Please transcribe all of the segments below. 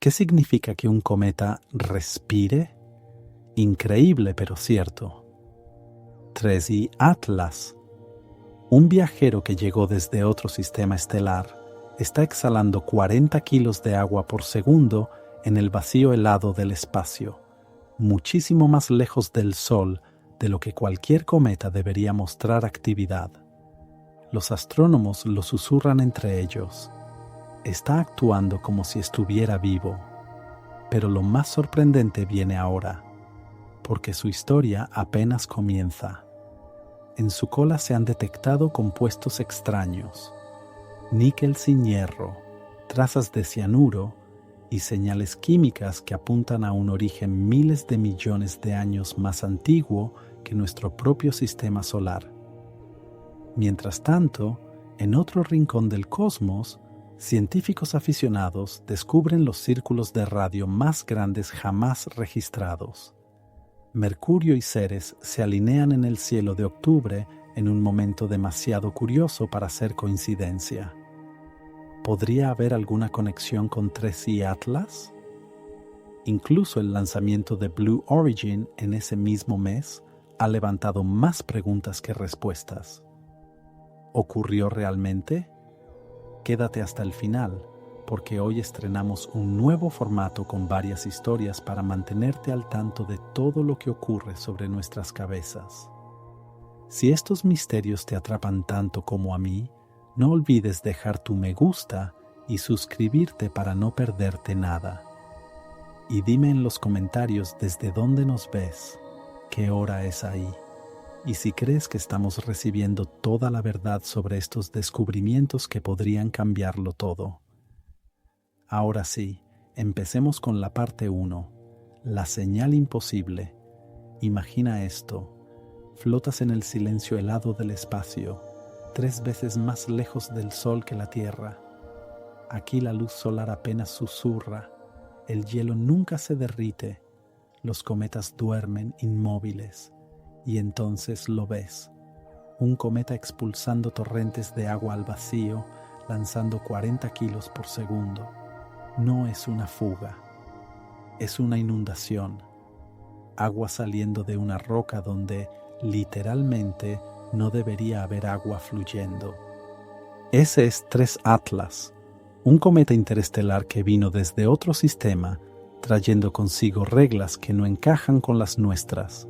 ¿Qué significa que un cometa respire? Increíble, pero cierto. 3i Atlas. Un viajero que llegó desde otro sistema estelar está exhalando 40 kilos de agua por segundo en el vacío helado del espacio, muchísimo más lejos del Sol de lo que cualquier cometa debería mostrar actividad. Los astrónomos lo susurran entre ellos. Está actuando como si estuviera vivo. Pero lo más sorprendente viene ahora, porque su historia apenas comienza. En su cola se han detectado compuestos extraños, níquel sin hierro, trazas de cianuro y señales químicas que apuntan a un origen miles de millones de años más antiguo que nuestro propio sistema solar. Mientras tanto, en otro rincón del cosmos, científicos aficionados descubren los círculos de radio más grandes jamás registrados. Mercurio y Ceres se alinean en el cielo de octubre en un momento demasiado curioso para ser coincidencia. ¿Podría haber alguna conexión con 3i Atlas? Incluso el lanzamiento de Blue Origin en ese mismo mes ha levantado más preguntas que respuestas. ¿Ocurrió realmente? Quédate hasta el final, porque hoy estrenamos un nuevo formato con varias historias para mantenerte al tanto de todo lo que ocurre sobre nuestras cabezas. Si estos misterios te atrapan tanto como a mí, no olvides dejar tu me gusta y suscribirte para no perderte nada. Y dime en los comentarios desde dónde nos ves, qué hora es ahí, y si crees que estamos recibiendo toda la verdad sobre estos descubrimientos que podrían cambiarlo todo. Ahora sí, empecemos con la parte 1, la señal imposible. Imagina esto, flotas en el silencio helado del espacio, 3 veces más lejos del Sol que la Tierra. Aquí la luz solar apenas susurra, el hielo nunca se derrite, los cometas duermen inmóviles, y entonces lo ves, un cometa expulsando torrentes de agua al vacío, lanzando 40 kilos por segundo. No es una fuga, es una inundación, agua saliendo de una roca donde, literalmente, no debería haber agua fluyendo. Ese es 3 Atlas, un cometa interestelar que vino desde otro sistema, trayendo consigo reglas que no encajan con las nuestras.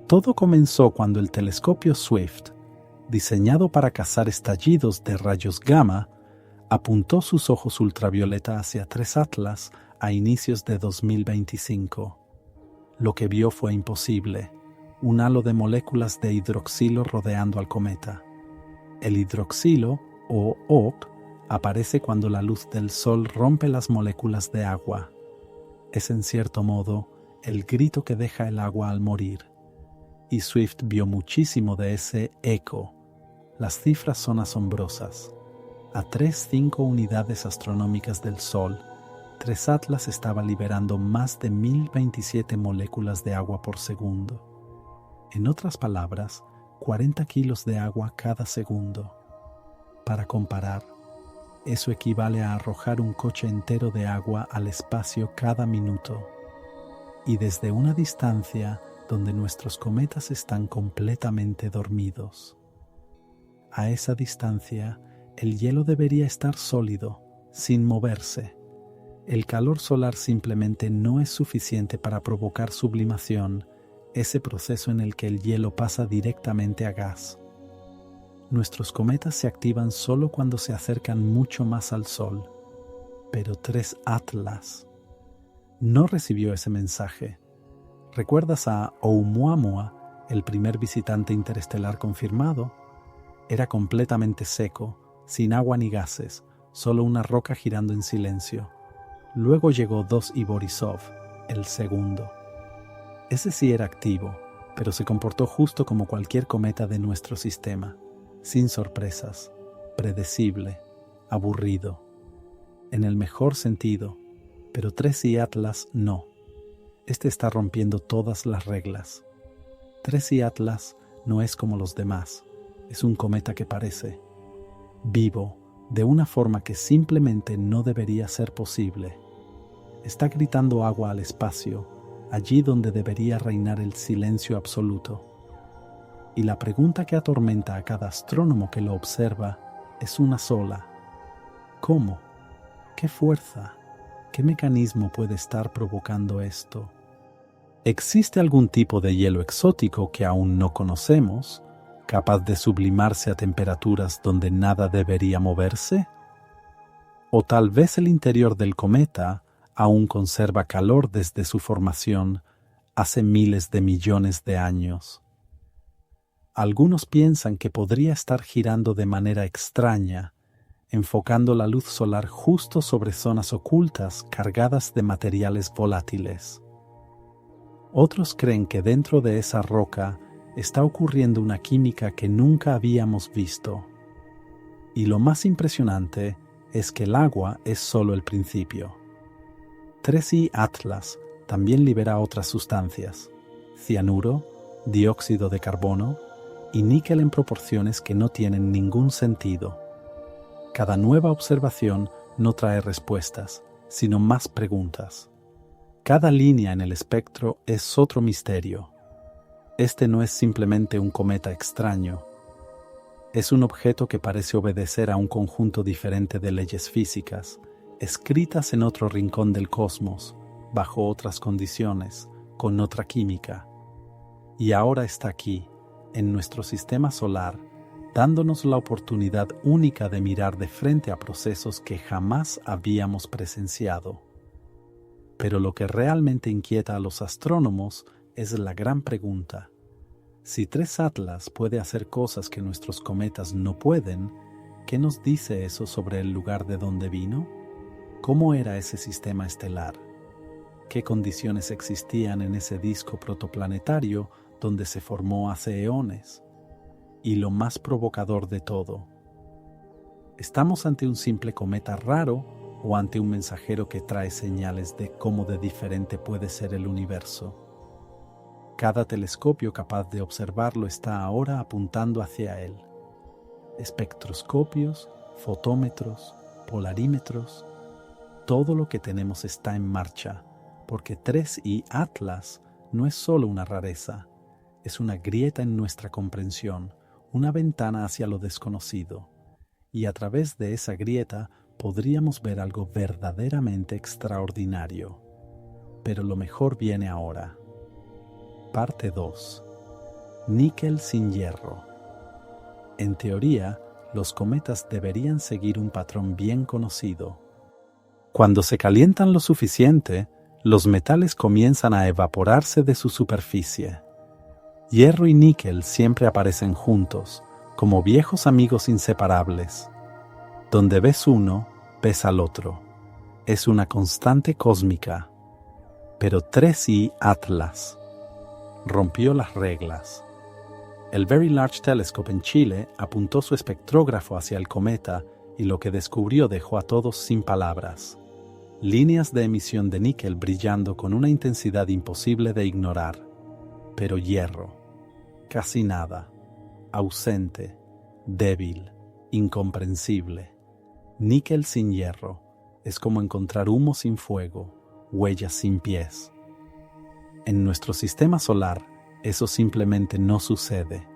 Todo comenzó cuando el telescopio Swift, diseñado para cazar estallidos de rayos gamma, apuntó sus ojos ultravioleta hacia 3 Atlas a inicios de 2025. Lo que vio fue imposible, un halo de moléculas de hidroxilo rodeando al cometa. El hidroxilo, o OC, aparece cuando la luz del Sol rompe las moléculas de agua. Es en cierto modo el grito que deja el agua al morir. Y Swift vio muchísimo de ese eco. Las cifras son asombrosas. A 3,5 unidades astronómicas del Sol, 3 Atlas estaba liberando más de 1027 moléculas de agua por segundo. En otras palabras, 40 kilos de agua cada segundo. Para comparar, eso equivale a arrojar un coche entero de agua al espacio cada minuto. Y desde una distancia donde nuestros cometas están completamente dormidos. A esa distancia, el hielo debería estar sólido, sin moverse. El calor solar simplemente no es suficiente para provocar sublimación, ese proceso en el que el hielo pasa directamente a gas. Nuestros cometas se activan solo cuando se acercan mucho más al Sol, pero 3 Atlas no recibió ese mensaje. ¿Recuerdas a Oumuamua, el primer visitante interestelar confirmado? Era completamente seco, sin agua ni gases, solo una roca girando en silencio. Luego llegó 2i Borisov, el segundo. Ese sí era activo, pero se comportó justo como cualquier cometa de nuestro sistema, sin sorpresas, predecible, aburrido. En el mejor sentido, pero 3i Atlas no. Este está rompiendo todas las reglas. 3i Atlas no es como los demás, es un cometa que parece vivo, de una forma que simplemente no debería ser posible. está gritando agua al espacio, allí donde debería reinar el silencio absoluto. Y la pregunta que atormenta a cada astrónomo que lo observa es una sola. ¿Cómo? ¿Qué fuerza? ¿Qué mecanismo puede estar provocando esto? ¿Existe algún tipo de hielo exótico que aún no conocemos, capaz de sublimarse a temperaturas donde nada debería moverse? ¿O tal vez el interior del cometa aún conserva calor desde su formación hace miles de millones de años? Algunos piensan que podría estar girando de manera extraña, enfocando la luz solar justo sobre zonas ocultas cargadas de materiales volátiles. Otros creen que dentro de esa roca está ocurriendo una química que nunca habíamos visto. Y lo más impresionante es que el agua es solo el principio. 3I Atlas también libera otras sustancias: cianuro, dióxido de carbono y níquel en proporciones que no tienen ningún sentido. Cada nueva observación no trae respuestas, sino más preguntas. Cada línea en el espectro es otro misterio. Este no es simplemente un cometa extraño. Es un objeto que parece obedecer a un conjunto diferente de leyes físicas, escritas en otro rincón del cosmos, bajo otras condiciones, con otra química. Y ahora está aquí, en nuestro sistema solar, dándonos la oportunidad única de mirar de frente a procesos que jamás habíamos presenciado. Pero lo que realmente inquieta a los astrónomos es la gran pregunta: si 3 Atlas puede hacer cosas que nuestros cometas no pueden, ¿qué nos dice eso sobre el lugar de donde vino? ¿Cómo era ese sistema estelar? ¿Qué condiciones existían en ese disco protoplanetario donde se formó hace eones? Y lo más provocador de todo, ¿estamos ante un simple cometa raro o ante un mensajero que trae señales de cómo de diferente puede ser el universo? Cada telescopio capaz de observarlo está ahora apuntando hacia él. Espectroscopios, fotómetros, polarímetros, todo lo que tenemos está en marcha, porque 3I Atlas no es solo una rareza, es una grieta en nuestra comprensión, una ventana hacia lo desconocido, y a través de esa grieta podríamos ver algo verdaderamente extraordinario. Pero lo mejor viene ahora. Parte 2. Níquel sin hierro. En teoría, los cometas deberían seguir un patrón bien conocido. Cuando se calientan lo suficiente, los metales comienzan a evaporarse de su superficie. Hierro y níquel siempre aparecen juntos, como viejos amigos inseparables. Donde ves uno, ves al otro. Es una constante cósmica. Pero 3I Atlas rompió las reglas. El Very Large Telescope en Chile apuntó su espectrógrafo hacia el cometa y lo que descubrió dejó a todos sin palabras. Líneas de emisión de níquel brillando con una intensidad imposible de ignorar. Pero hierro, casi nada, ausente, débil, incomprensible. Níquel sin hierro es como encontrar humo sin fuego, huellas sin pies. En nuestro sistema solar, eso simplemente no sucede.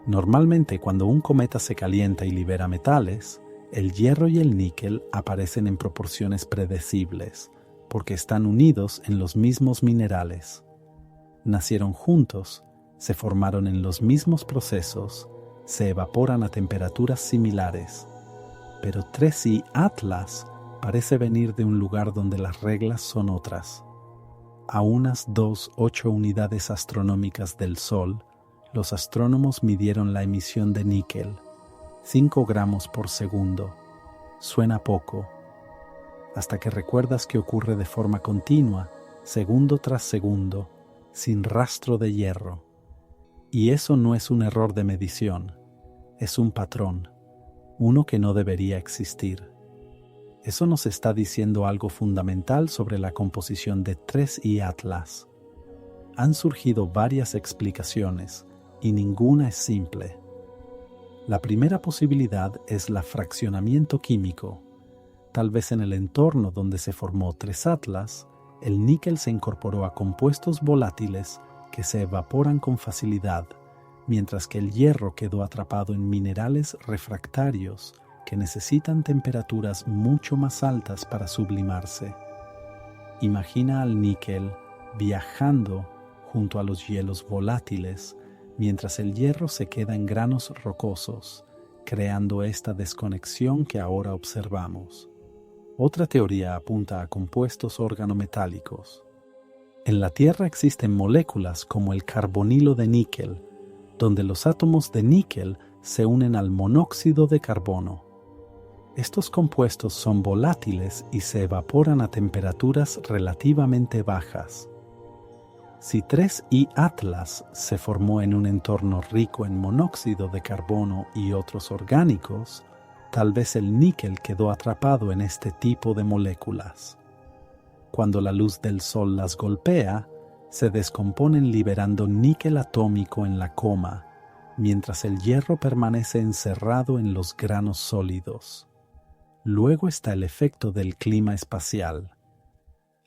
Normalmente, cuando un cometa se calienta y libera metales, el hierro y el níquel aparecen en proporciones predecibles, porque están unidos en los mismos minerales. Nacieron juntos, se formaron en los mismos procesos, se evaporan a temperaturas similares. Pero 3I Atlas parece venir de un lugar donde las reglas son otras. A unas 2,8 unidades astronómicas del Sol, los astrónomos midieron la emisión de níquel, 5 gramos por segundo. Suena poco, hasta que recuerdas que ocurre de forma continua, segundo tras segundo, sin rastro de hierro. Y eso no es un error de medición, es un patrón, uno que no debería existir. Eso nos está diciendo algo fundamental sobre la composición de 3I Atlas. Han surgido varias explicaciones, y ninguna es simple. La primera posibilidad es el fraccionamiento químico. Tal vez en el entorno donde se formó 3 Atlas, el níquel se incorporó a compuestos volátiles que se evaporan con facilidad, mientras que el hierro quedó atrapado en minerales refractarios que necesitan temperaturas mucho más altas para sublimarse. Imagina al níquel viajando junto a los hielos volátiles, mientras el hierro se queda en granos rocosos, creando esta desconexión que ahora observamos. Otra teoría apunta a compuestos organometálicos. En la Tierra existen moléculas como el carbonilo de níquel, donde los átomos de níquel se unen al monóxido de carbono. Estos compuestos son volátiles y se evaporan a temperaturas relativamente bajas. Si 3I Atlas se formó en un entorno rico en monóxido de carbono y otros orgánicos, tal vez el níquel quedó atrapado en este tipo de moléculas. Cuando la luz del sol las golpea, se descomponen liberando níquel atómico en la coma, mientras el hierro permanece encerrado en los granos sólidos. Luego está el efecto del clima espacial.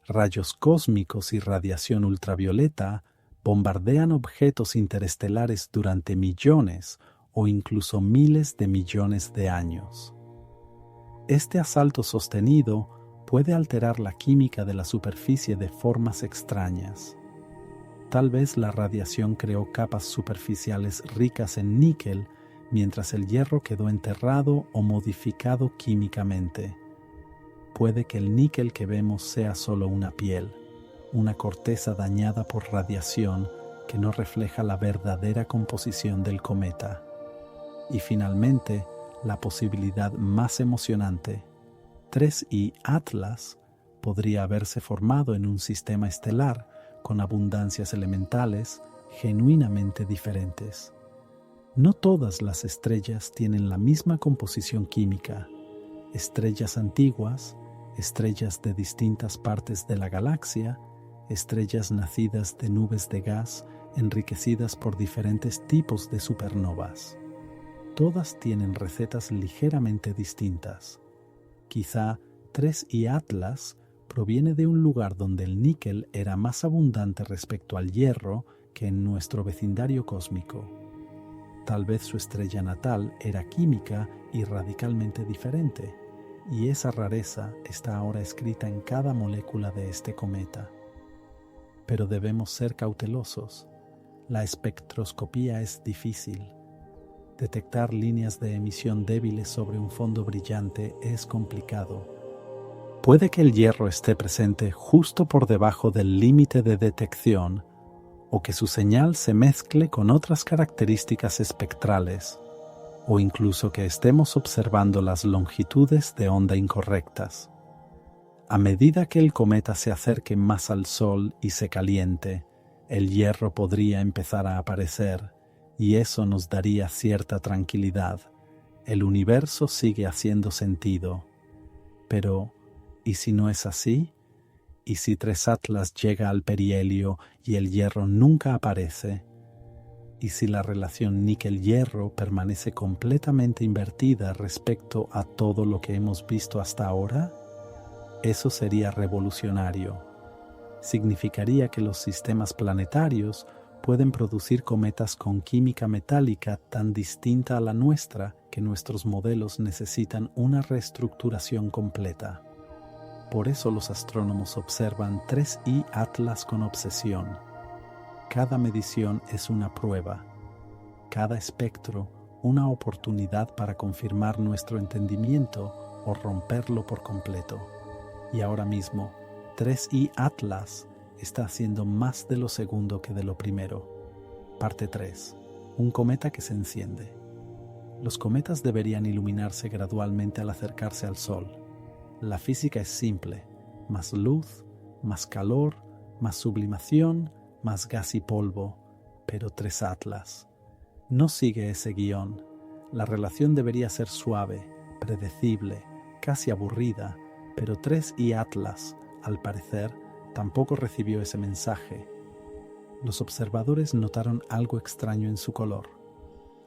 Rayos cósmicos y radiación ultravioleta bombardean objetos interestelares durante millones o incluso miles de millones de años. Este asalto sostenido puede alterar la química de la superficie de formas extrañas. Tal vez la radiación creó capas superficiales ricas en níquel, mientras el hierro quedó enterrado o modificado químicamente. Puede que el níquel que vemos sea solo una piel, una corteza dañada por radiación que no refleja la verdadera composición del cometa. Y finalmente, la posibilidad más emocionante, 3I Atlas podría haberse formado en un sistema estelar con abundancias elementales genuinamente diferentes. No todas las estrellas tienen la misma composición química. Estrellas antiguas, estrellas de distintas partes de la galaxia, estrellas nacidas de nubes de gas enriquecidas por diferentes tipos de supernovas. Todas tienen recetas ligeramente distintas. Quizá 3I Atlas proviene de un lugar donde el níquel era más abundante respecto al hierro que en nuestro vecindario cósmico. Tal vez su estrella natal era química y radicalmente diferente, y esa rareza está ahora escrita en cada molécula de este cometa. Pero debemos ser cautelosos. La espectroscopía es difícil. Detectar líneas de emisión débiles sobre un fondo brillante es complicado. Puede que el hierro esté presente justo por debajo del límite de detección o que su señal se mezcle con otras características espectrales, o incluso que estemos observando las longitudes de onda incorrectas. A medida que el cometa se acerque más al Sol y se caliente, el hierro podría empezar a aparecer, y eso nos daría cierta tranquilidad. El universo sigue haciendo sentido. Pero, ¿y si no es así? ¿Y si 3 Atlas llega al perihelio y el hierro nunca aparece? ¿Y si la relación níquel-hierro permanece completamente invertida respecto a todo lo que hemos visto hasta ahora? Eso sería revolucionario. Significaría que los sistemas planetarios pueden producir cometas con química metálica tan distinta a la nuestra que nuestros modelos necesitan una reestructuración completa. Por eso los astrónomos observan 3I Atlas con obsesión. Cada medición es una prueba, cada espectro una oportunidad para confirmar nuestro entendimiento o romperlo por completo. Y ahora mismo, 3I Atlas está haciendo más de lo segundo que de lo primero. Parte 3. Un cometa que se enciende. Los cometas deberían iluminarse gradualmente al acercarse al Sol. La física es simple: más luz, más calor, más sublimación, más gas y polvo. Pero 3 Atlas no sigue ese guión. La relación debería ser suave, predecible, casi aburrida, pero 3I Atlas, al parecer, tampoco recibió ese mensaje. Los observadores notaron algo extraño en su color.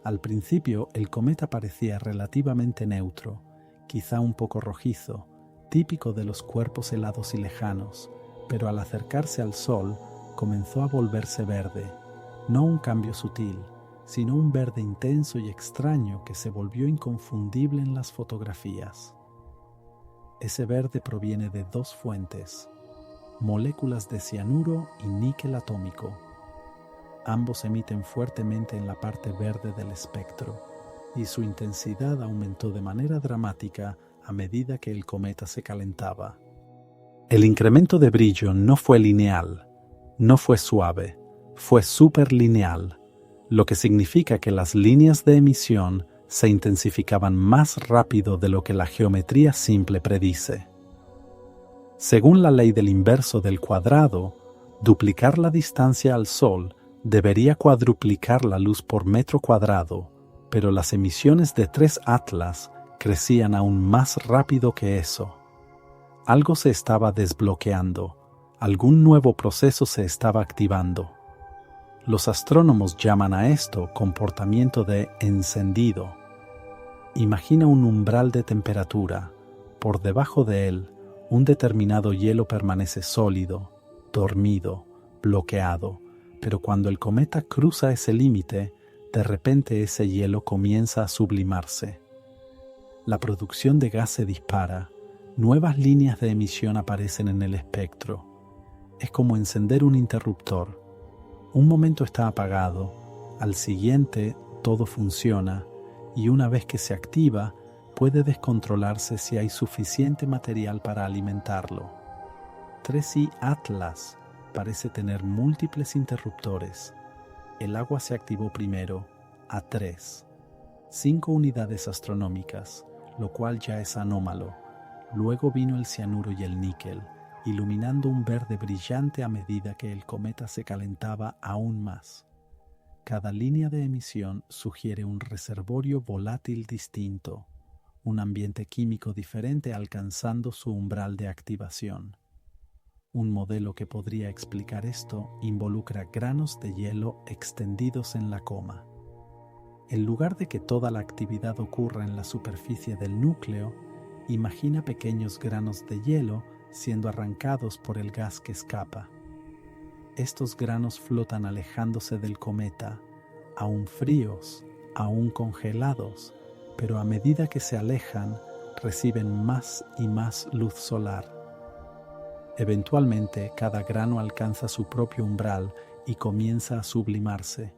Al principio, el cometa parecía relativamente neutro, quizá un poco rojizo, típico de los cuerpos helados y lejanos, pero al acercarse al Sol comenzó a volverse verde, no un cambio sutil, sino un verde intenso y extraño que se volvió inconfundible en las fotografías. Ese verde proviene de dos fuentes, moléculas de cianuro y níquel atómico. Ambos emiten fuertemente en la parte verde del espectro, y su intensidad aumentó de manera dramática a medida que el cometa se calentaba. El incremento de brillo no fue lineal, no fue suave, fue superlineal, lo que significa que las líneas de emisión se intensificaban más rápido de lo que la geometría simple predice. Según la ley del inverso del cuadrado, duplicar la distancia al Sol debería cuadruplicar la luz por metro cuadrado, pero las emisiones de 3 Atlas crecían aún más rápido que eso. Algo se estaba desbloqueando, algún nuevo proceso se estaba activando. Los astrónomos llaman a esto comportamiento de encendido. Imagina un umbral de temperatura. Por debajo de él, un determinado hielo permanece sólido, dormido, bloqueado, pero cuando el cometa cruza ese límite, de repente ese hielo comienza a sublimarse. La producción de gas se dispara, nuevas líneas de emisión aparecen en el espectro. Es como encender un interruptor. Un momento está apagado, al siguiente todo funciona, y una vez que se activa, puede descontrolarse si hay suficiente material para alimentarlo. 3i Atlas parece tener múltiples interruptores. El agua se activó primero, a 3. 5 unidades astronómicas, lo cual ya es anómalo. Luego vino el cianuro y el níquel, iluminando un verde brillante a medida que el cometa se calentaba aún más. Cada línea de emisión sugiere un reservorio volátil distinto, un ambiente químico diferente alcanzando su umbral de activación. Un modelo que podría explicar esto involucra granos de hielo extendidos en la coma. En lugar de que toda la actividad ocurra en la superficie del núcleo, imagina pequeños granos de hielo siendo arrancados por el gas que escapa. Estos granos flotan alejándose del cometa, aún fríos, aún congelados, pero a medida que se alejan, reciben más y más luz solar. Eventualmente, cada grano alcanza su propio umbral y comienza a sublimarse.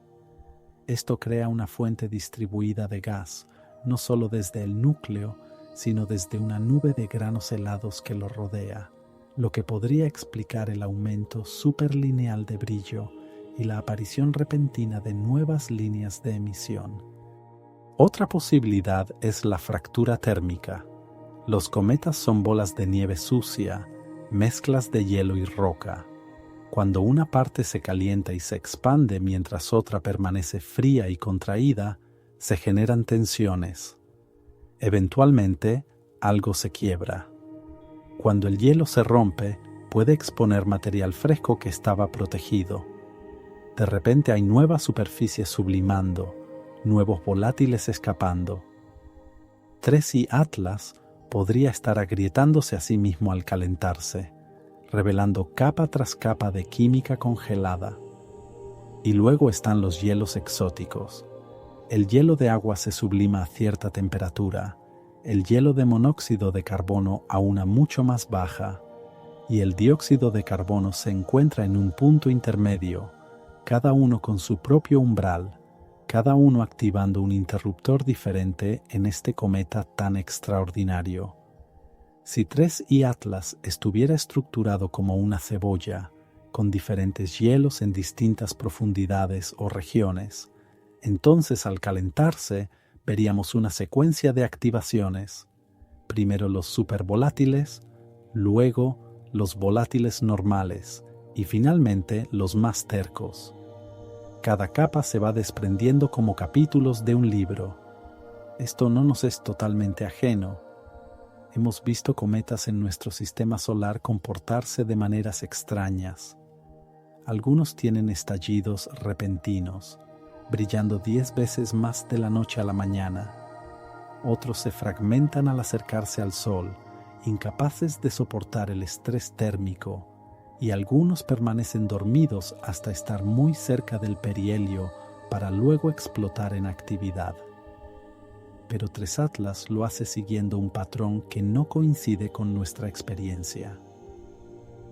Esto crea una fuente distribuida de gas, no solo desde el núcleo, sino desde una nube de granos helados que lo rodea, lo que podría explicar el aumento superlineal de brillo y la aparición repentina de nuevas líneas de emisión. Otra posibilidad es la fractura térmica. Los cometas son bolas de nieve sucia, mezclas de hielo y roca. Cuando una parte se calienta y se expande mientras otra permanece fría y contraída, se generan tensiones. Eventualmente, algo se quiebra. Cuando el hielo se rompe, puede exponer material fresco que estaba protegido. De repente hay nuevas superficies sublimando, nuevos volátiles escapando. 3i Atlas podría estar agrietándose a sí mismo al calentarse, revelando capa tras capa de química congelada. Y luego están los hielos exóticos. El hielo de agua se sublima a cierta temperatura, el hielo de monóxido de carbono a una mucho más baja, y el dióxido de carbono se encuentra en un punto intermedio, cada uno con su propio umbral, cada uno activando un interruptor diferente en este cometa tan extraordinario. Si 3i Atlas estuviera estructurado como una cebolla, con diferentes hielos en distintas profundidades o regiones, entonces al calentarse veríamos una secuencia de activaciones. Primero los supervolátiles, luego los volátiles normales y finalmente los más tercos. Cada capa se va desprendiendo como capítulos de un libro. Esto no nos es totalmente ajeno. Hemos visto cometas en nuestro sistema solar comportarse de maneras extrañas. Algunos tienen estallidos repentinos, brillando 10 veces más de la noche a la mañana. Otros se fragmentan al acercarse al Sol incapaces de soportar el estrés térmico, y algunos permanecen dormidos hasta estar muy cerca del perihelio para luego explotar en actividad. Pero 3 Atlas lo hace siguiendo un patrón que no coincide con nuestra experiencia.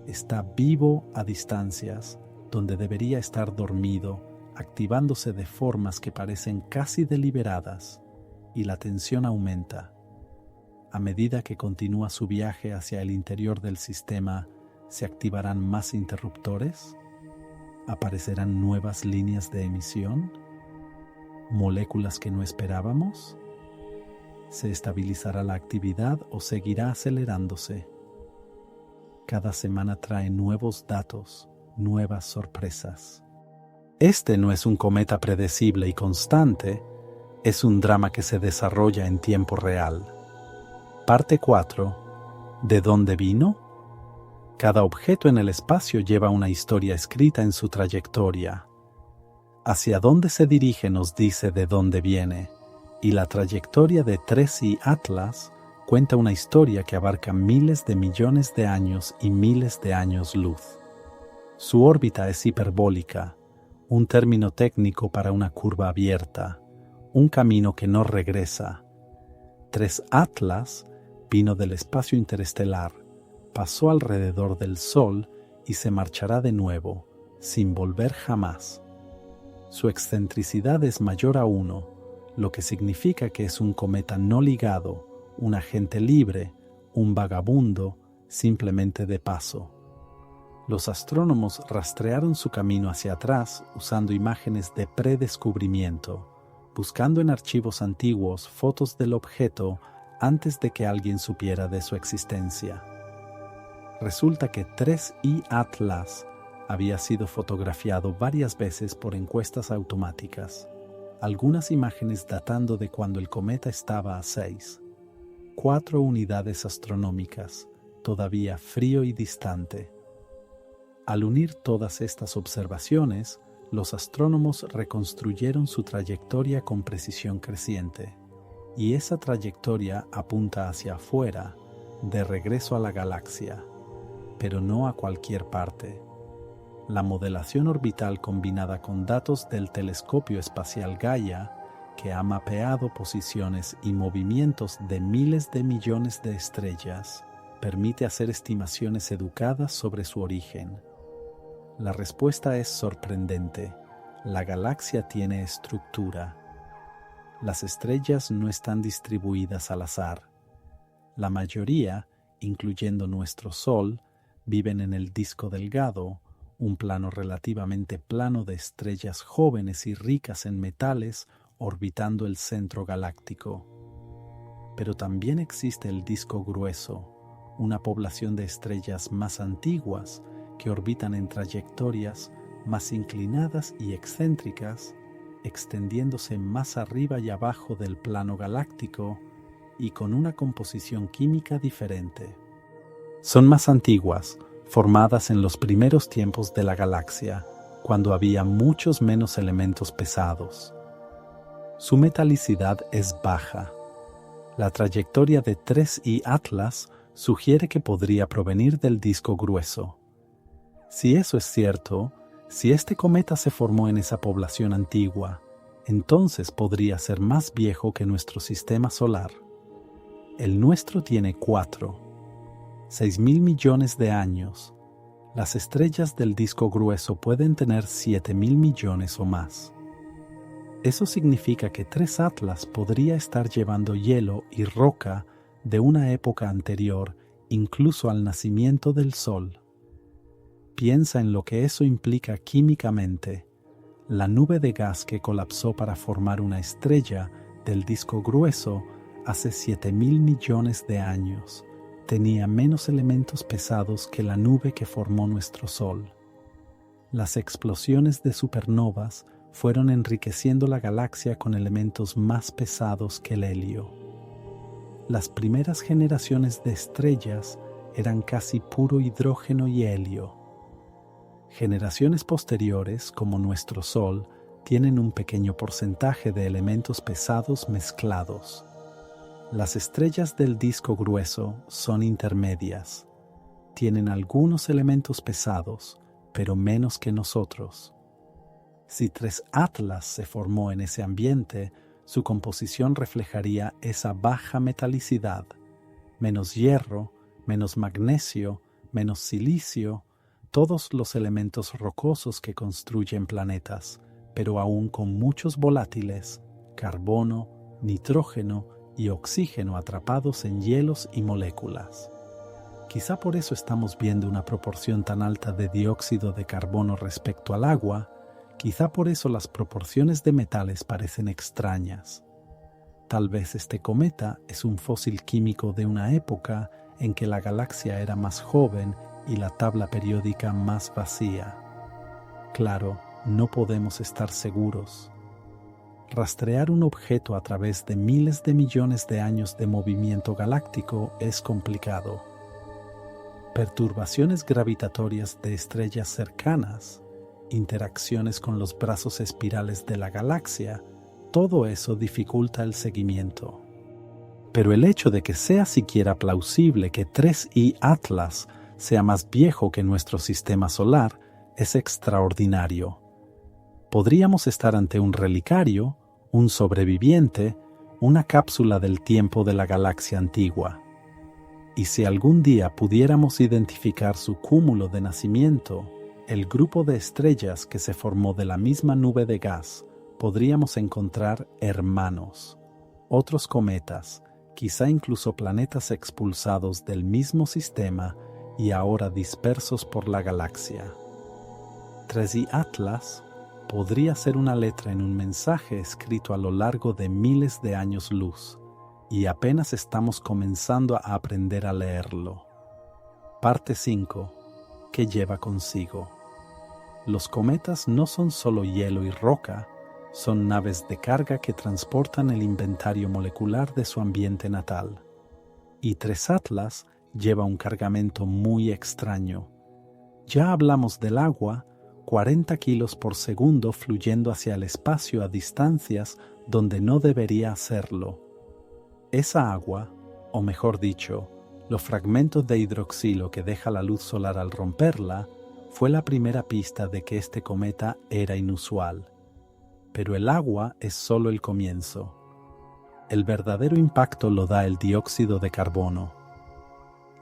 Está vivo a distancias, donde debería estar dormido, activándose de formas que parecen casi deliberadas, y la tensión aumenta. A medida que continúa su viaje hacia el interior del sistema, ¿se activarán más interruptores? ¿Aparecerán nuevas líneas de emisión? ¿Moléculas que no esperábamos? ¿Se estabilizará la actividad o seguirá acelerándose? Cada semana trae nuevos datos, nuevas sorpresas. Este no es un cometa predecible y constante, es un drama que se desarrolla en tiempo real. Parte 4. ¿De dónde vino? Cada objeto en el espacio lleva una historia escrita en su trayectoria. Hacia dónde se dirige nos dice de dónde viene, y la trayectoria de 3I Atlas cuenta una historia que abarca miles de millones de años y miles de años luz. Su órbita es hiperbólica, un término técnico para una curva abierta, un camino que no regresa. 3 Atlas vino del espacio interestelar, pasó alrededor del Sol y se marchará de nuevo, sin volver jamás. Su excentricidad es mayor a 1, lo que significa que es un cometa no ligado, un agente libre, un vagabundo, simplemente de paso. Los astrónomos rastrearon su camino hacia atrás usando imágenes de predescubrimiento, buscando en archivos antiguos fotos del objeto antes de que alguien supiera de su existencia. Resulta que 3I Atlas había sido fotografiado varias veces por encuestas automáticas, algunas imágenes datando de cuando el cometa estaba a 4 unidades astronómicas, todavía frío y distante. Al unir todas estas observaciones, los astrónomos reconstruyeron su trayectoria con precisión creciente, y esa trayectoria apunta hacia afuera, de regreso a la galaxia, pero no a cualquier parte. La modelación orbital combinada con datos del telescopio espacial Gaia, que ha mapeado posiciones y movimientos de miles de millones de estrellas, permite hacer estimaciones educadas sobre su origen. La respuesta es sorprendente. La galaxia tiene estructura. Las estrellas no están distribuidas al azar. La mayoría, incluyendo nuestro Sol, viven en el disco delgado, un plano relativamente plano de estrellas jóvenes y ricas en metales orbitando el centro galáctico. Pero también existe el disco grueso, una población de estrellas más antiguas que orbitan en trayectorias más inclinadas y excéntricas, extendiéndose más arriba y abajo del plano galáctico y con una composición química diferente. Son más antiguas, formadas en los primeros tiempos de la galaxia, cuando había muchos menos elementos pesados. Su metalicidad es baja. La trayectoria de 3I Atlas sugiere que podría provenir del disco grueso. Si eso es cierto, si este cometa se formó en esa población antigua, entonces podría ser más viejo que nuestro sistema solar. El nuestro tiene 6.000 millones de años. Las estrellas del disco grueso pueden tener 7.000 millones o más. Eso significa que 3 Atlas podría estar llevando hielo y roca de una época anterior, incluso al nacimiento del Sol. Piensa en lo que eso implica químicamente. La nube de gas que colapsó para formar una estrella del disco grueso hace 7.000 millones de años tenía menos elementos pesados que la nube que formó nuestro Sol. Las explosiones de supernovas fueron enriqueciendo la galaxia con elementos más pesados que el helio. Las primeras generaciones de estrellas eran casi puro hidrógeno y helio. Generaciones posteriores, como nuestro Sol, tienen un pequeño porcentaje de elementos pesados mezclados. Las estrellas del disco grueso son intermedias. Tienen algunos elementos pesados, pero menos que nosotros. Si 3 Atlas se formó en ese ambiente, su composición reflejaría esa baja metalicidad, menos hierro, menos magnesio, menos silicio, todos los elementos rocosos que construyen planetas, pero aún con muchos volátiles, carbono, nitrógeno y oxígeno atrapados en hielos y moléculas. Quizá por eso estamos viendo una proporción tan alta de dióxido de carbono respecto al agua, quizá por eso las proporciones de metales parecen extrañas. Tal vez este cometa es un fósil químico de una época en que la galaxia era más joven y la tabla periódica más vacía. Claro, no podemos estar seguros. Rastrear un objeto a través de miles de millones de años de movimiento galáctico es complicado. Perturbaciones gravitatorias de estrellas cercanas, interacciones con los brazos espirales de la galaxia, todo eso dificulta el seguimiento. Pero el hecho de que sea siquiera plausible que 3I Atlas sea más viejo que nuestro sistema solar es extraordinario. Podríamos estar ante un relicario, un sobreviviente, una cápsula del tiempo de la galaxia antigua. Y si algún día pudiéramos identificar su cúmulo de nacimiento, el grupo de estrellas que se formó de la misma nube de gas, podríamos encontrar hermanos, otros cometas, quizá incluso planetas expulsados del mismo sistema y ahora dispersos por la galaxia. 3I Atlas podría ser una letra en un mensaje escrito a lo largo de miles de años luz, y apenas estamos comenzando a aprender a leerlo. Parte 5. ¿Qué lleva consigo? Los cometas no son solo hielo y roca, son naves de carga que transportan el inventario molecular de su ambiente natal. Y 3 Atlas lleva un cargamento muy extraño. Ya hablamos del agua, 40 kilos por segundo fluyendo hacia el espacio a distancias donde no debería hacerlo. Esa agua, o mejor dicho, los fragmentos de hidroxilo que deja la luz solar al romperla, fue la primera pista de que este cometa era inusual. Pero el agua es solo el comienzo. El verdadero impacto lo da el dióxido de carbono.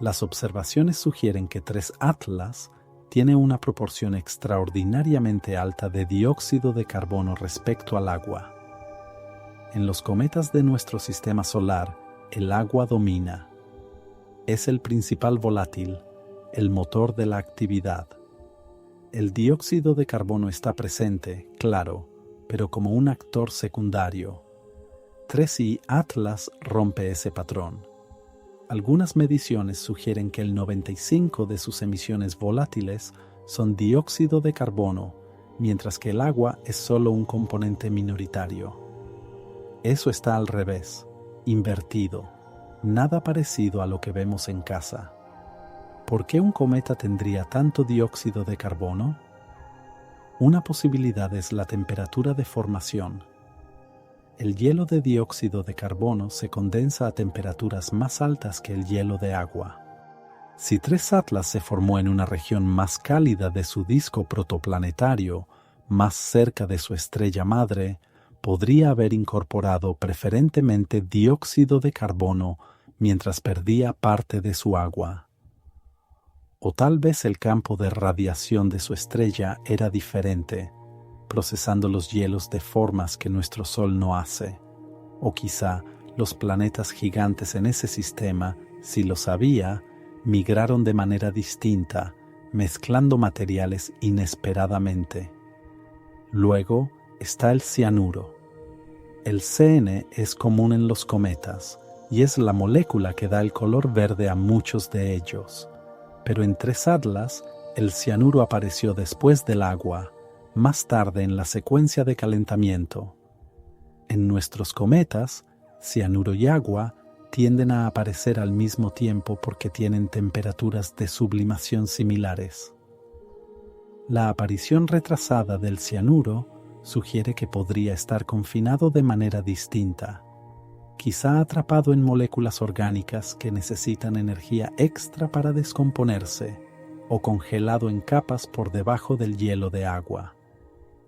Las observaciones sugieren que 3 Atlas tiene una proporción extraordinariamente alta de dióxido de carbono respecto al agua. En los cometas de nuestro sistema solar, el agua domina. Es el principal volátil, el motor de la actividad. El dióxido de carbono está presente, claro, pero como un actor secundario. 3I Atlas rompe ese patrón. Algunas mediciones sugieren que el 95% de sus emisiones volátiles son dióxido de carbono, mientras que el agua es solo un componente minoritario. Eso está al revés, invertido, nada parecido a lo que vemos en casa. ¿Por qué un cometa tendría tanto dióxido de carbono? Una posibilidad es la temperatura de formación. El hielo de dióxido de carbono se condensa a temperaturas más altas que el hielo de agua. Si 3 Atlas se formó en una región más cálida de su disco protoplanetario, más cerca de su estrella madre, podría haber incorporado preferentemente dióxido de carbono mientras perdía parte de su agua. O tal vez el campo de radiación de su estrella era diferente, procesando los hielos de formas que nuestro Sol no hace. O quizá los planetas gigantes en ese sistema, si lo sabía, migraron de manera distinta, mezclando materiales inesperadamente. Luego está el cianuro. El CN es común en los cometas y es la molécula que da el color verde a muchos de ellos. Pero en 3 Atlas, el cianuro apareció después del agua, más tarde en la secuencia de calentamiento. En nuestros cometas, cianuro y agua tienden a aparecer al mismo tiempo porque tienen temperaturas de sublimación similares. La aparición retrasada del cianuro sugiere que podría estar confinado de manera distinta. quizá atrapado en moléculas orgánicas que necesitan energía extra para descomponerse, o congelado en capas por debajo del hielo de agua.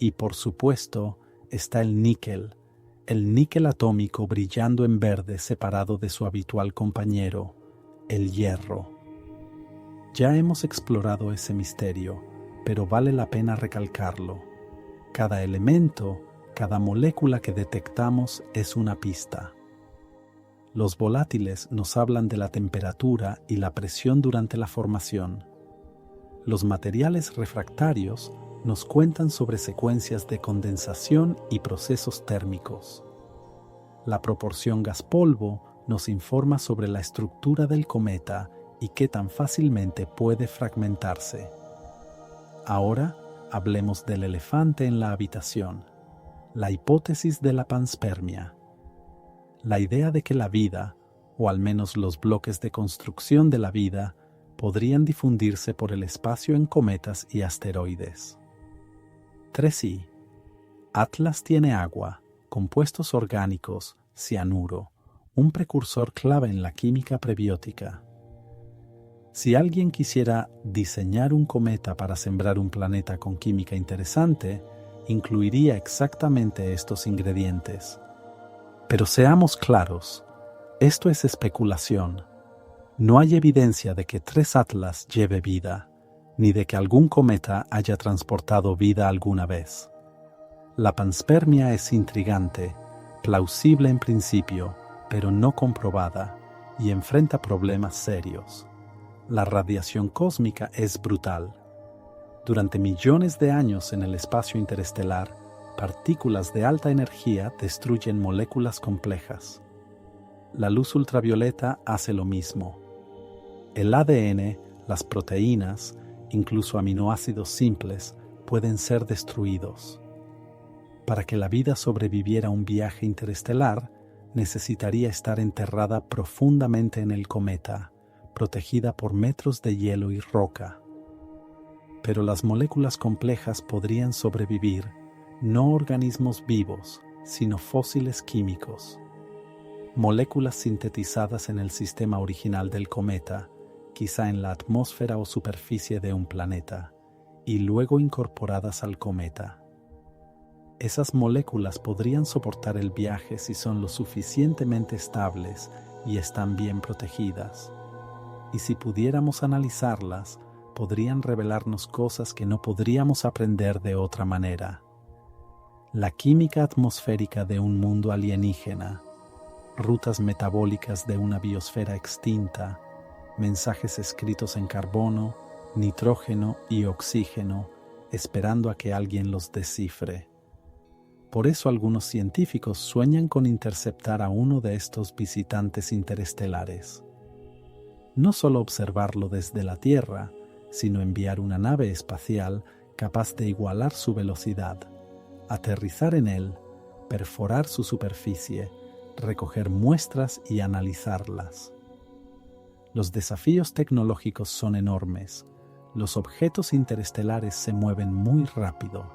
Y por supuesto está el níquel atómico brillando en verde separado de su habitual compañero, el hierro. Ya hemos explorado ese misterio, pero vale la pena recalcarlo. Cada elemento, cada molécula que detectamos es una pista. Los volátiles nos hablan de la temperatura y la presión durante la formación. Los materiales refractarios nos cuentan sobre secuencias de condensación y procesos térmicos. La proporción gas-polvo nos informa sobre la estructura del cometa y qué tan fácilmente puede fragmentarse. Ahora hablemos del elefante en la habitación, la hipótesis de la panspermia. La idea de que la vida, o al menos los bloques de construcción de la vida, podrían difundirse por el espacio en cometas y asteroides. 3i. Atlas tiene agua, compuestos orgánicos, cianuro, un precursor clave en la química prebiótica. Si alguien quisiera diseñar un cometa para sembrar un planeta con química interesante, incluiría exactamente estos ingredientes. Pero seamos claros, esto es especulación. No hay evidencia de que 3 Atlas lleve vida, ni de que algún cometa haya transportado vida alguna vez. La panspermia es intrigante, plausible en principio, pero no comprobada, y enfrenta problemas serios. La radiación cósmica es brutal. Durante millones de años en el espacio interestelar, partículas de alta energía destruyen moléculas complejas. La luz ultravioleta hace lo mismo. El ADN, las proteínas, incluso aminoácidos simples, pueden ser destruidos. Para que la vida sobreviviera a un viaje interestelar, necesitaría estar enterrada profundamente en el cometa, protegida por metros de hielo y roca. Pero las moléculas complejas podrían sobrevivir, no organismos vivos, sino fósiles químicos. Moléculas sintetizadas en el sistema original del cometa, quizá en la atmósfera o superficie de un planeta, y luego incorporadas al cometa. Esas moléculas podrían soportar el viaje si son lo suficientemente estables y están bien protegidas. Y si pudiéramos analizarlas, podrían revelarnos cosas que no podríamos aprender de otra manera. La química atmosférica de un mundo alienígena, rutas metabólicas de una biosfera extinta, mensajes escritos en carbono, nitrógeno y oxígeno, esperando a que alguien los descifre. Por eso algunos científicos sueñan con interceptar a uno de estos visitantes interestelares. No solo observarlo desde la Tierra, sino enviar una nave espacial capaz de igualar su velocidad, aterrizar en él, perforar su superficie, recoger muestras y analizarlas. Los desafíos tecnológicos son enormes. Los objetos interestelares se mueven muy rápido,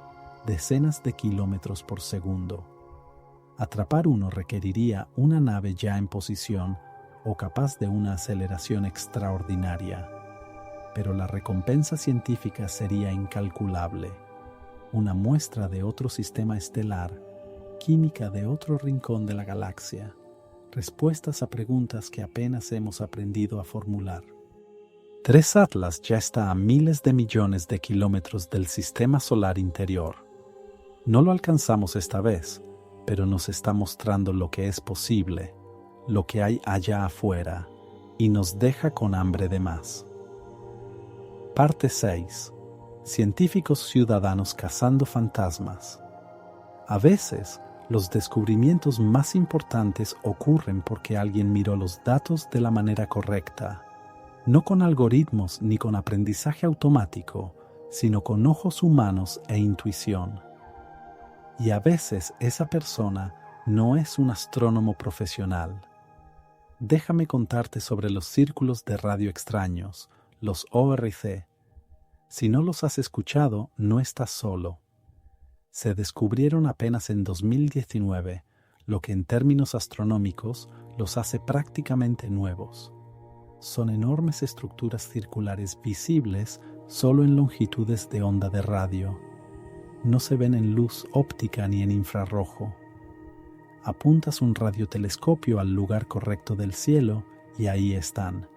decenas de kilómetros por segundo. Atrapar uno requeriría una nave ya en posición o capaz de una aceleración extraordinaria. Pero la recompensa científica sería incalculable. Una muestra de otro sistema estelar, química de otro rincón de la galaxia, respuestas a preguntas que apenas hemos aprendido a formular. 3 Atlas ya está a miles de millones de kilómetros del sistema solar interior. No lo alcanzamos esta vez, pero nos está mostrando lo que es posible, lo que hay allá afuera, y nos deja con hambre de más. Parte 6. Científicos ciudadanos cazando fantasmas. A veces, los descubrimientos más importantes ocurren porque alguien miró los datos de la manera correcta, no con algoritmos ni con aprendizaje automático, sino con ojos humanos e intuición. Y a veces esa persona no es un astrónomo profesional. Déjame contarte sobre los círculos de radio extraños, los ORC. Si no los has escuchado, no estás solo. Se descubrieron apenas en 2019, lo que en términos astronómicos los hace prácticamente nuevos. Son enormes estructuras circulares visibles solo en longitudes de onda de radio. No se ven en luz óptica ni en infrarrojo. Apuntas un radiotelescopio al lugar correcto del cielo y ahí están.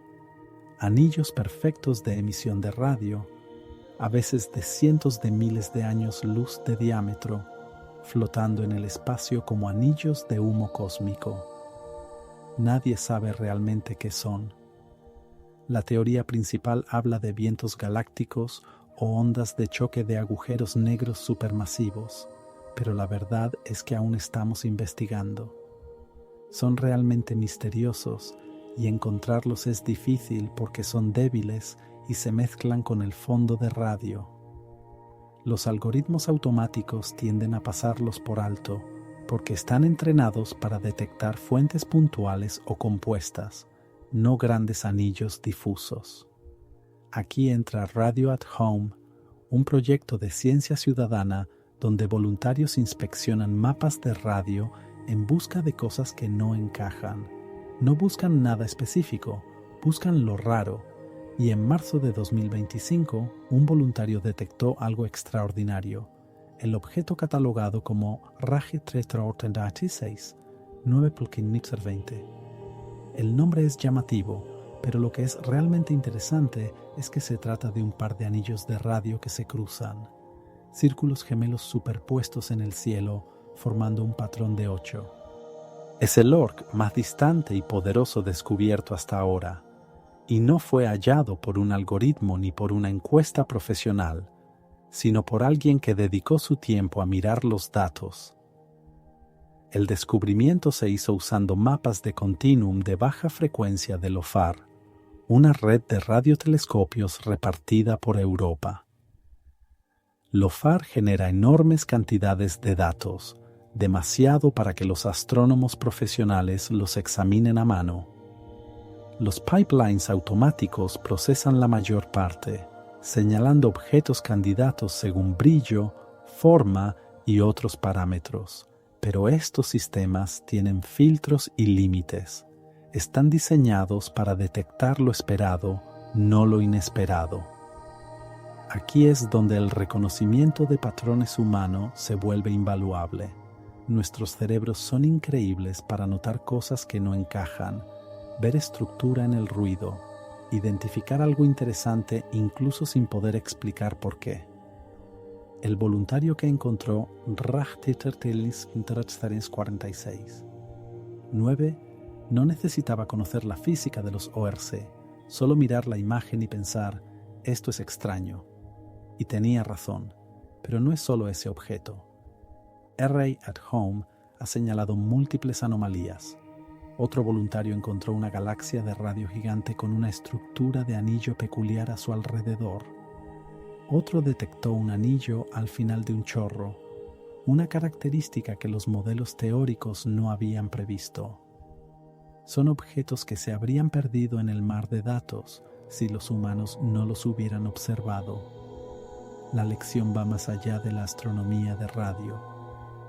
Anillos perfectos de emisión de radio, a veces de cientos de miles de años luz de diámetro, flotando en el espacio como anillos de humo cósmico. Nadie sabe realmente qué son. La teoría principal habla de vientos galácticos o ondas de choque de agujeros negros supermasivos, pero la verdad es que aún estamos investigando. Son realmente misteriosos y encontrarlos es difícil porque son débiles y se mezclan con el fondo de radio. Los algoritmos automáticos tienden a pasarlos por alto porque están entrenados para detectar fuentes puntuales o compuestas, no grandes anillos difusos. Aquí entra Radio at Home, un proyecto de ciencia ciudadana donde voluntarios inspeccionan mapas de radio en busca de cosas que no encajan. No buscan nada específico, buscan lo raro, y en marzo de 2025 un voluntario detectó algo extraordinario, el objeto catalogado como Rage 386, 9.20. El nombre es llamativo, pero lo que es realmente interesante es que se trata de un par de anillos de radio que se cruzan, círculos gemelos superpuestos en el cielo, formando un patrón de 8. Es el ORC más distante y poderoso descubierto hasta ahora, y no fue hallado por un algoritmo ni por una encuesta profesional, sino por alguien que dedicó su tiempo a mirar los datos. El descubrimiento se hizo usando mapas de continuum de baja frecuencia de LOFAR, una red de radiotelescopios repartida por Europa. LOFAR genera enormes cantidades de datos, demasiado para que los astrónomos profesionales los examinen a mano. Los pipelines automáticos procesan la mayor parte, señalando objetos candidatos según brillo, forma y otros parámetros. Pero estos sistemas tienen filtros y límites. Están diseñados para detectar lo esperado, no lo inesperado. Aquí es donde el reconocimiento de patrones humanos se vuelve invaluable. Nuestros cerebros son increíbles para notar cosas que no encajan, ver estructura en el ruido, identificar algo interesante incluso sin poder explicar por qué. El voluntario que encontró Rage 386 9 no necesitaba conocer la física de los ORC, solo mirar la imagen y pensar, esto es extraño. Y tenía razón, pero no es solo ese objeto. Array at Home ha señalado múltiples anomalías. Otro voluntario encontró una galaxia de radio gigante con una estructura de anillo peculiar a su alrededor. Otro detectó un anillo al final de un chorro, una característica que los modelos teóricos no habían previsto. Son objetos que se habrían perdido en el mar de datos si los humanos no los hubieran observado. La lección va más allá de la astronomía de radio.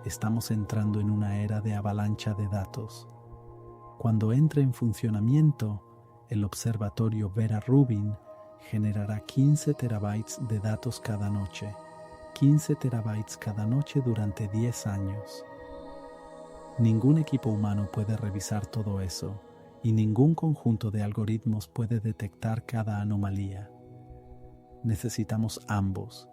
Estamos entrando en una era de avalancha de datos. Cuando entre en funcionamiento, el observatorio Vera Rubin generará 15 terabytes de datos cada noche. 15 terabytes cada noche durante 10 años. Ningún equipo humano puede revisar todo eso, y ningún conjunto de algoritmos puede detectar cada anomalía. Necesitamos ambos,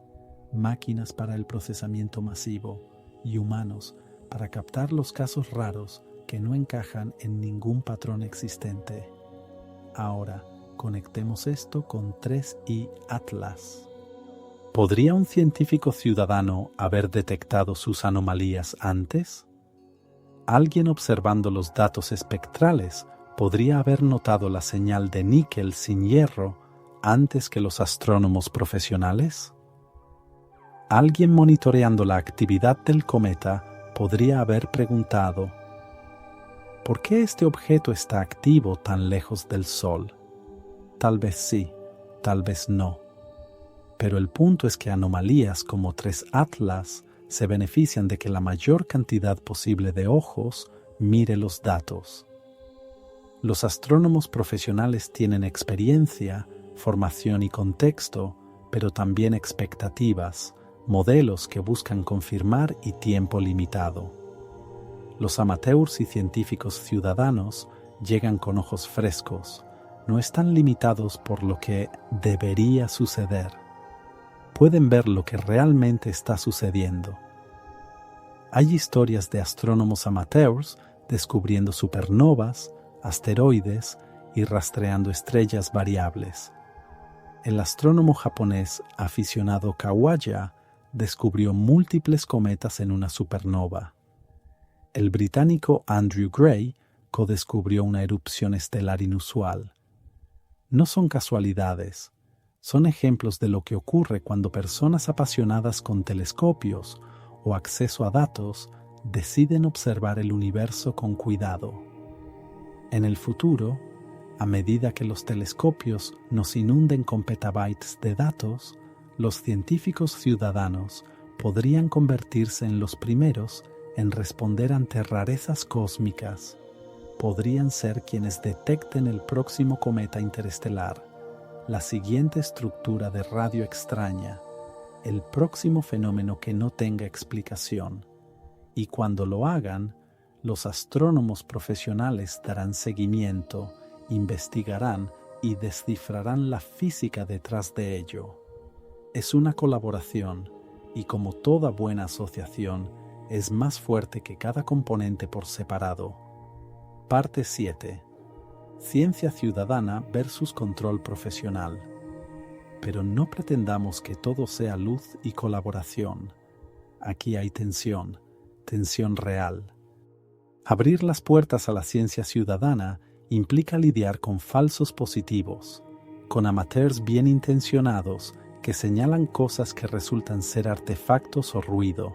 máquinas para el procesamiento masivo y humanos para captar los casos raros que no encajan en ningún patrón existente. Ahora, conectemos esto con 3i Atlas. ¿Podría un científico ciudadano haber detectado sus anomalías antes? Alguien observando los datos espectrales podría haber notado la señal de níquel sin hierro antes que los astrónomos profesionales. Alguien monitoreando la actividad del cometa podría haber preguntado: ¿por qué este objeto está activo tan lejos del Sol? Tal vez sí, tal vez no. Pero el punto es que anomalías como 3 Atlas se benefician de que la mayor cantidad posible de ojos mire los datos. Los astrónomos profesionales tienen experiencia, formación y contexto, pero también expectativas, modelos que buscan confirmar y tiempo limitado. Los amateurs y científicos ciudadanos llegan con ojos frescos, no están limitados por lo que debería suceder. Pueden ver lo que realmente está sucediendo. Hay historias de astrónomos amateurs descubriendo supernovas, asteroides y rastreando estrellas variables. El astrónomo japonés aficionado Kawaya descubrió múltiples cometas en una supernova. El británico Andrew Gray codescubrió una erupción estelar inusual. No son casualidades, son ejemplos de lo que ocurre cuando personas apasionadas con telescopios o acceso a datos deciden observar el universo con cuidado. En el futuro, a medida que los telescopios nos inunden con petabytes de datos, los científicos ciudadanos podrían convertirse en los primeros en responder ante rarezas cósmicas. Podrían ser quienes detecten el próximo cometa interestelar, la siguiente estructura de radio extraña, el próximo fenómeno que no tenga explicación. Y cuando lo hagan, los astrónomos profesionales darán seguimiento, investigarán y descifrarán la física detrás de ello. Es una colaboración y, como toda buena asociación, es más fuerte que cada componente por separado. Parte 7. Ciencia ciudadana versus control profesional. Pero no pretendamos que todo sea luz y colaboración. Aquí hay tensión real. Abrir las puertas a la ciencia ciudadana implica lidiar con falsos positivos, con amateurs bien intencionados que señalan cosas que resultan ser artefactos o ruido,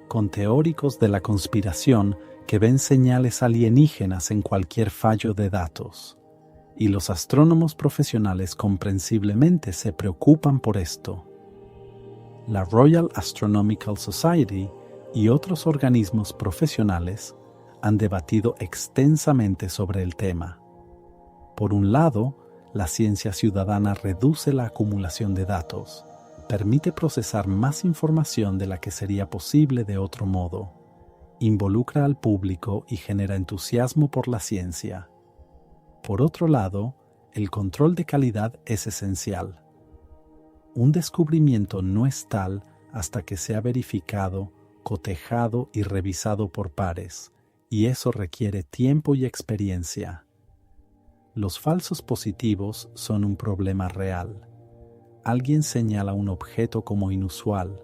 con teóricos de la conspiración que ven señales alienígenas en cualquier fallo de datos. Y los astrónomos profesionales comprensiblemente se preocupan por esto. La Royal Astronomical Society y otros organismos profesionales han debatido extensamente sobre el tema. Por un lado, la ciencia ciudadana reduce la acumulación de datos, permite procesar más información de la que sería posible de otro modo, involucra al público y genera entusiasmo por la ciencia. Por otro lado, el control de calidad es esencial. Un descubrimiento no es tal hasta que sea verificado, cotejado y revisado por pares, y eso requiere tiempo y experiencia. Los falsos positivos son un problema real. Alguien señala un objeto como inusual.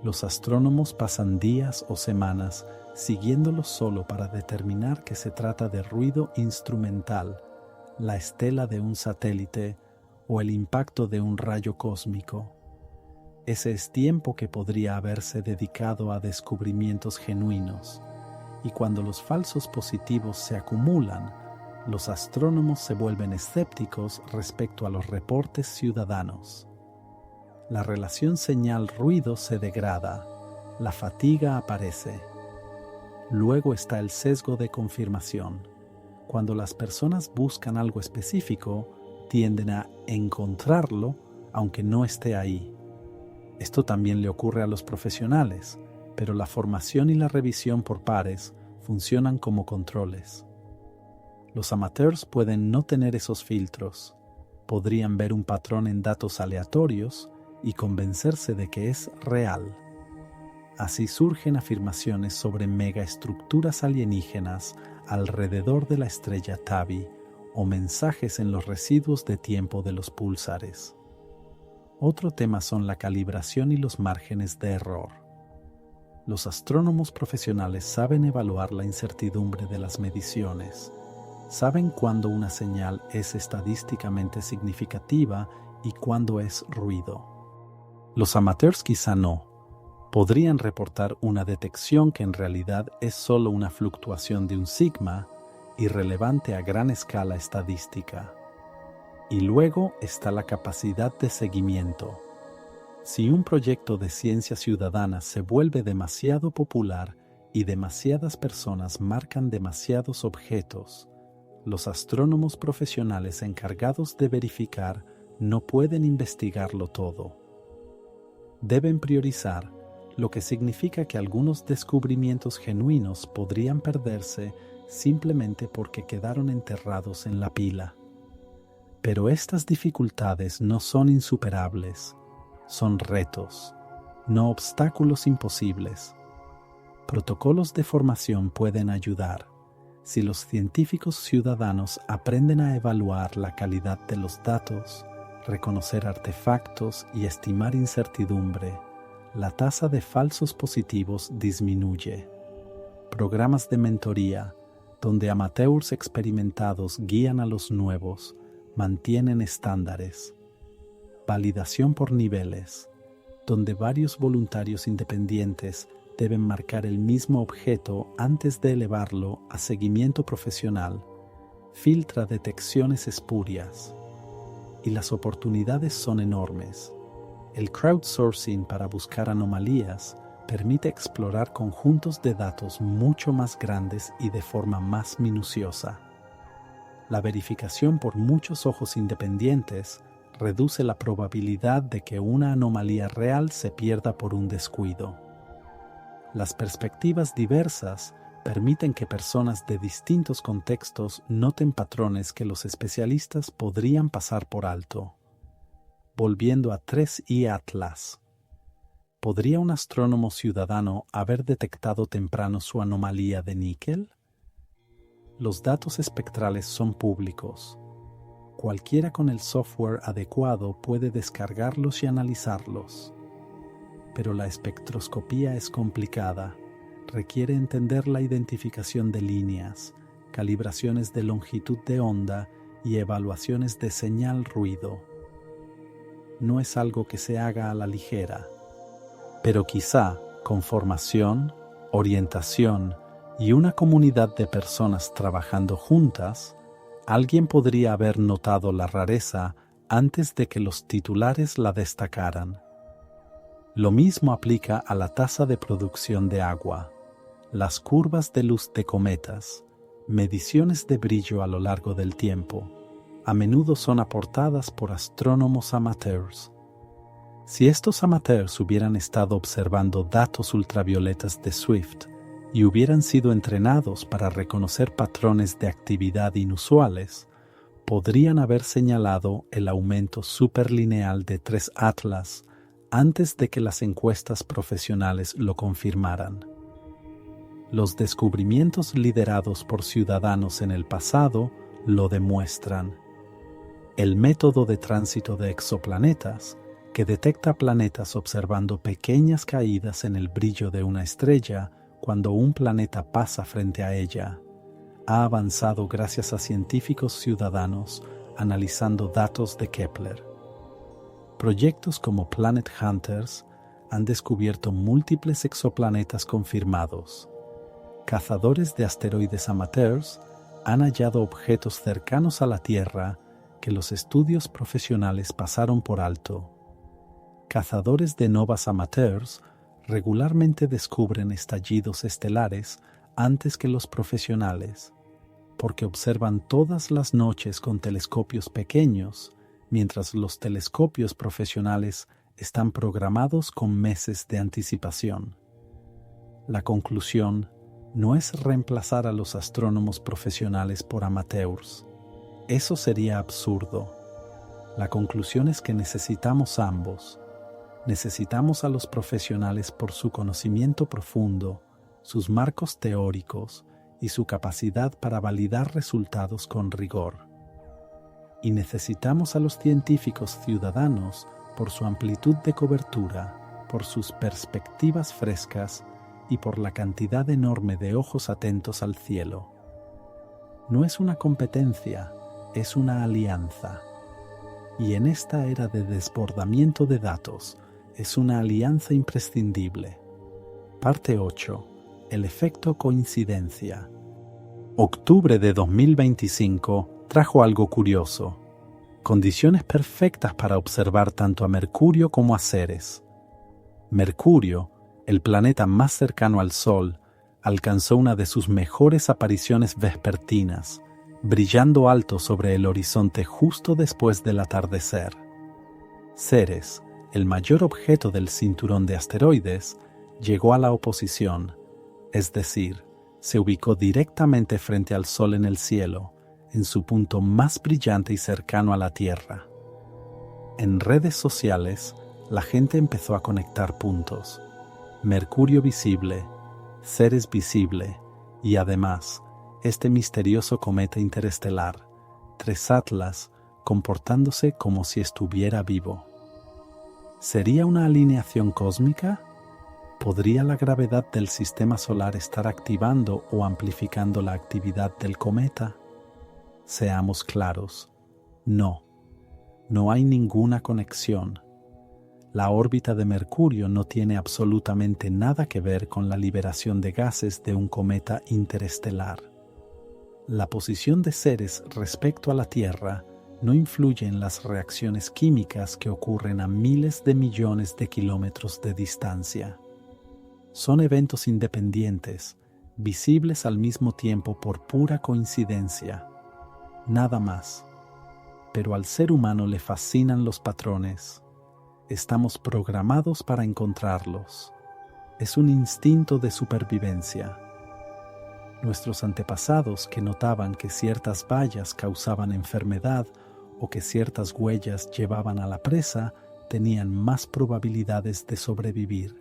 Los astrónomos pasan días o semanas siguiéndolo solo para determinar que se trata de ruido instrumental, la estela de un satélite o el impacto de un rayo cósmico. Ese es tiempo que podría haberse dedicado a descubrimientos genuinos. Y cuando los falsos positivos se acumulan, los astrónomos se vuelven escépticos respecto a los reportes ciudadanos. La relación señal-ruido se degrada, la fatiga aparece. Luego está el sesgo de confirmación. Cuando las personas buscan algo específico, tienden a encontrarlo aunque no esté ahí. Esto también le ocurre a los profesionales, pero la formación y la revisión por pares funcionan como controles. Los amateurs pueden no tener esos filtros, podrían ver un patrón en datos aleatorios y convencerse de que es real. Así surgen afirmaciones sobre megaestructuras alienígenas alrededor de la estrella Tabi o mensajes en los residuos de tiempo de los púlsares. Otro tema son la calibración y los márgenes de error. Los astrónomos profesionales saben evaluar la incertidumbre de las mediciones. Saben cuándo una señal es estadísticamente significativa y cuándo es ruido. Los amateurs quizá no. Podrían reportar una detección que en realidad es solo una fluctuación de un sigma, irrelevante a gran escala estadística. Y luego está la capacidad de seguimiento. Si un proyecto de ciencia ciudadana se vuelve demasiado popular y demasiadas personas marcan demasiados objetos, los astrónomos profesionales encargados de verificar no pueden investigarlo todo. Deben priorizar, lo que significa que algunos descubrimientos genuinos podrían perderse simplemente porque quedaron enterrados en la pila. Pero estas dificultades no son insuperables, son retos, no obstáculos imposibles. Protocolos de formación pueden ayudar si los científicos ciudadanos aprenden a evaluar la calidad de los datos, reconocer artefactos y estimar incertidumbre. La tasa de falsos positivos disminuye. Programas de mentoría, donde amateurs experimentados guían a los nuevos, mantienen estándares. Validación por niveles, donde varios voluntarios independientes deben marcar el mismo objeto antes de elevarlo a seguimiento profesional. Filtra detecciones espurias. Y las oportunidades son enormes. El crowdsourcing para buscar anomalías permite explorar conjuntos de datos mucho más grandes y de forma más minuciosa. La verificación por muchos ojos independientes reduce la probabilidad de que una anomalía real se pierda por un descuido. Las perspectivas diversas permiten que personas de distintos contextos noten patrones que los especialistas podrían pasar por alto. Volviendo a 3I Atlas, ¿podría un astrónomo ciudadano haber detectado temprano su anomalía de níquel? Los datos espectrales son públicos. Cualquiera con el software adecuado puede descargarlos y analizarlos. Pero la espectroscopía es complicada. Requiere entender la identificación de líneas, calibraciones de longitud de onda y evaluaciones de señal-ruido. No es algo que se haga a la ligera, pero quizá con formación, orientación y una comunidad de personas trabajando juntas, alguien podría haber notado la rareza antes de que los titulares la destacaran. Lo mismo aplica a la tasa de producción de agua, las curvas de luz de cometas, mediciones de brillo a lo largo del tiempo. A menudo son aportadas por astrónomos amateurs. Si estos amateurs hubieran estado observando datos ultravioletas de Swift y hubieran sido entrenados para reconocer patrones de actividad inusuales, podrían haber señalado el aumento superlineal de 3 Atlas antes de que las encuestas profesionales lo confirmaran. Los descubrimientos liderados por ciudadanos en el pasado lo demuestran. El método de tránsito de exoplanetas, que detecta planetas observando pequeñas caídas en el brillo de una estrella cuando un planeta pasa frente a ella, ha avanzado gracias a científicos ciudadanos analizando datos de Kepler. Proyectos como Planet Hunters han descubierto múltiples exoplanetas confirmados. Cazadores de asteroides amateurs han hallado objetos cercanos a la Tierra que los estudios profesionales pasaron por alto. Cazadores de novas amateurs regularmente descubren estallidos estelares antes que los profesionales, porque observan todas las noches con telescopios pequeños, mientras los telescopios profesionales están programados con meses de anticipación. La conclusión no es reemplazar a los astrónomos profesionales por amateurs. Eso sería absurdo. La conclusión es que necesitamos ambos. Necesitamos a los profesionales por su conocimiento profundo, sus marcos teóricos y su capacidad para validar resultados con rigor. Y necesitamos a los científicos ciudadanos por su amplitud de cobertura, por sus perspectivas frescas y por la cantidad enorme de ojos atentos al cielo. No es una competencia, es una alianza. Y en esta era de desbordamiento de datos, es una alianza imprescindible. Parte 8. El efecto coincidencia. Octubre de 2025 trajo algo curioso. Condiciones perfectas para observar tanto a Mercurio como a Ceres. Mercurio, el planeta más cercano al Sol, alcanzó una de sus mejores apariciones vespertinas, brillando alto sobre el horizonte justo después del atardecer. Ceres, el mayor objeto del cinturón de asteroides, llegó a la oposición, es decir, se ubicó directamente frente al Sol en el cielo, en su punto más brillante y cercano a la Tierra. En redes sociales, la gente empezó a conectar puntos. Mercurio visible, Ceres visible y además este misterioso cometa interestelar, 3 Atlas, comportándose como si estuviera vivo. ¿Sería una alineación cósmica? ¿Podría la gravedad del sistema solar estar activando o amplificando la actividad del cometa? Seamos claros, no hay ninguna conexión. La órbita de Mercurio no tiene absolutamente nada que ver con la liberación de gases de un cometa interestelar. La posición de Ceres respecto a la Tierra no influye en las reacciones químicas que ocurren a miles de millones de kilómetros de distancia. Son eventos independientes, visibles al mismo tiempo por pura coincidencia. Nada más. Pero al ser humano le fascinan los patrones. Estamos programados para encontrarlos. Es un instinto de supervivencia. Nuestros antepasados que notaban que ciertas vallas causaban enfermedad o que ciertas huellas llevaban a la presa, tenían más probabilidades de sobrevivir.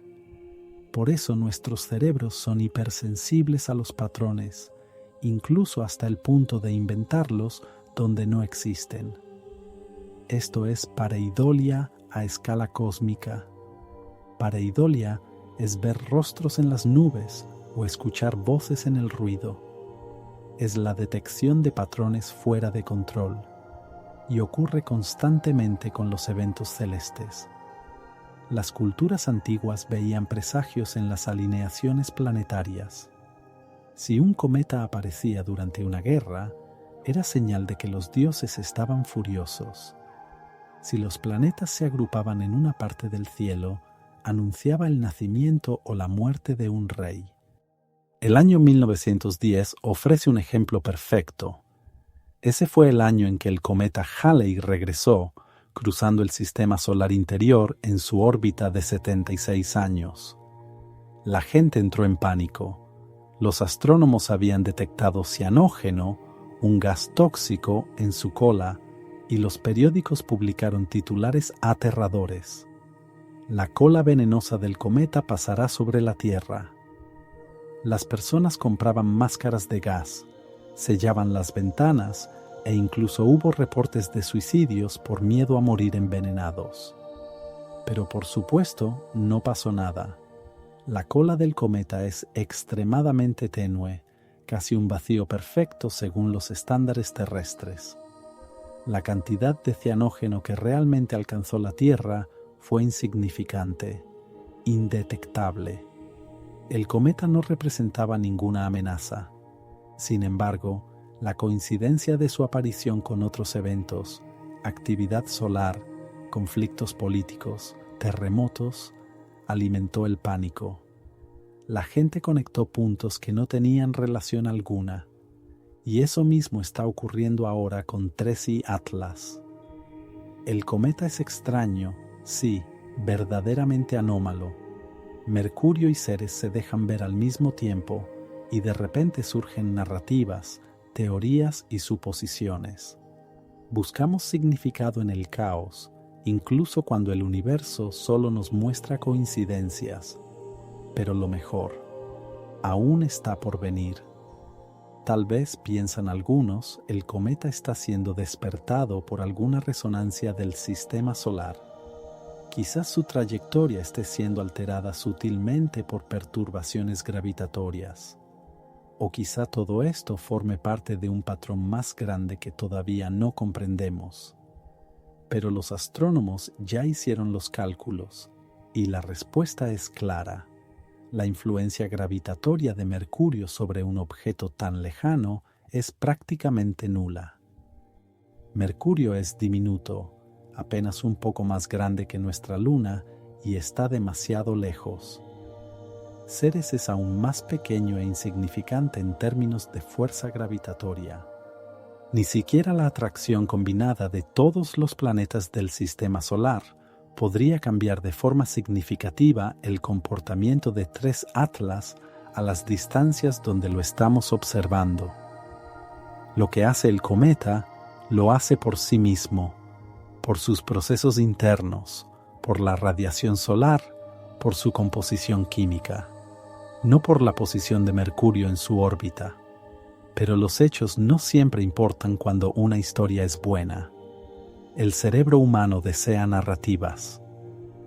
Por eso nuestros cerebros son hipersensibles a los patrones, incluso hasta el punto de inventarlos donde no existen. Esto es pareidolia a escala cósmica. Pareidolia es ver rostros en las nubes o escuchar voces en el ruido. Es la detección de patrones fuera de control y ocurre constantemente con los eventos celestes. Las culturas antiguas veían presagios en las alineaciones planetarias. Si un cometa aparecía durante una guerra, era señal de que los dioses estaban furiosos. Si los planetas se agrupaban en una parte del cielo, anunciaba el nacimiento o la muerte de un rey. El año 1910 ofrece un ejemplo perfecto. Ese fue el año en que el cometa Halley regresó, cruzando el sistema solar interior en su órbita de 76 años. La gente entró en pánico. Los astrónomos habían detectado cianógeno, un gas tóxico, en su cola, y los periódicos publicaron titulares aterradores. La cola venenosa del cometa pasará sobre la Tierra. Las personas compraban máscaras de gas, sellaban las ventanas e incluso hubo reportes de suicidios por miedo a morir envenenados. Pero por supuesto no pasó nada. La cola del cometa es extremadamente tenue, casi un vacío perfecto según los estándares terrestres. La cantidad de cianógeno que realmente alcanzó la Tierra fue insignificante, indetectable. El cometa no representaba ninguna amenaza. Sin embargo, la coincidencia de su aparición con otros eventos, actividad solar, conflictos políticos, terremotos, alimentó el pánico. La gente conectó puntos que no tenían relación alguna, y eso mismo está ocurriendo ahora con 3i Atlas. El cometa es extraño, sí, verdaderamente anómalo. Mercurio y Ceres se dejan ver al mismo tiempo y de repente surgen narrativas, teorías y suposiciones. Buscamos significado en el caos, incluso cuando el universo solo nos muestra coincidencias. Pero lo mejor aún está por venir. Tal vez, piensan algunos, el cometa está siendo despertado por alguna resonancia del sistema solar. Quizás su trayectoria esté siendo alterada sutilmente por perturbaciones gravitatorias. O quizá todo esto forme parte de un patrón más grande que todavía no comprendemos. Pero los astrónomos ya hicieron los cálculos, y la respuesta es clara. La influencia gravitatoria de Mercurio sobre un objeto tan lejano es prácticamente nula. Mercurio es diminuto, apenas un poco más grande que nuestra Luna, y está demasiado lejos. Ceres es aún más pequeño e insignificante en términos de fuerza gravitatoria. Ni siquiera la atracción combinada de todos los planetas del sistema solar podría cambiar de forma significativa el comportamiento de 3 Atlas a las distancias donde lo estamos observando. Lo que hace el cometa lo hace por sí mismo, por sus procesos internos, por la radiación solar, por su composición química, no por la posición de Mercurio en su órbita. Pero los hechos no siempre importan cuando una historia es buena. El cerebro humano desea narrativas.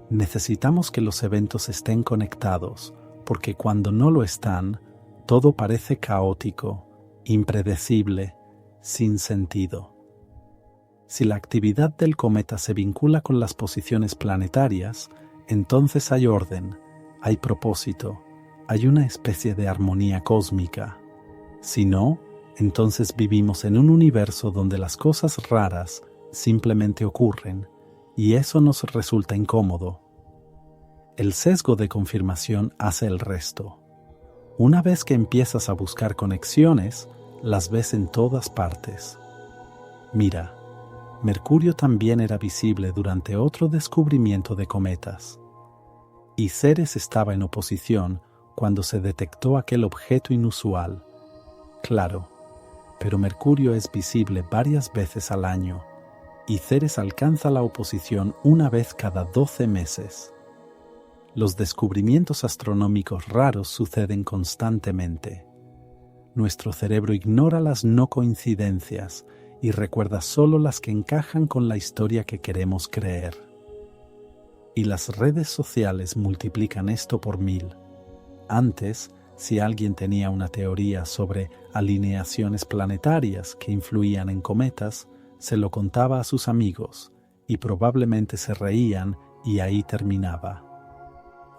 Necesitamos que los eventos estén conectados, porque cuando no lo están, todo parece caótico, impredecible, sin sentido. Si la actividad del cometa se vincula con las posiciones planetarias, entonces hay orden, hay propósito, hay una especie de armonía cósmica. Si no, entonces vivimos en un universo donde las cosas raras simplemente ocurren, y eso nos resulta incómodo. El sesgo de confirmación hace el resto. Una vez que empiezas a buscar conexiones, las ves en todas partes. Mira, Mercurio también era visible durante otro descubrimiento de cometas. Y Ceres estaba en oposición cuando se detectó aquel objeto inusual. Claro, pero Mercurio es visible varias veces al año, y Ceres alcanza la oposición una vez cada 12 meses. Los descubrimientos astronómicos raros suceden constantemente. Nuestro cerebro ignora las no coincidencias y recuerda solo las que encajan con la historia que queremos creer. Y las redes sociales multiplican esto por 1000. Antes, si alguien tenía una teoría sobre alineaciones planetarias que influían en cometas, se lo contaba a sus amigos y probablemente se reían y ahí terminaba.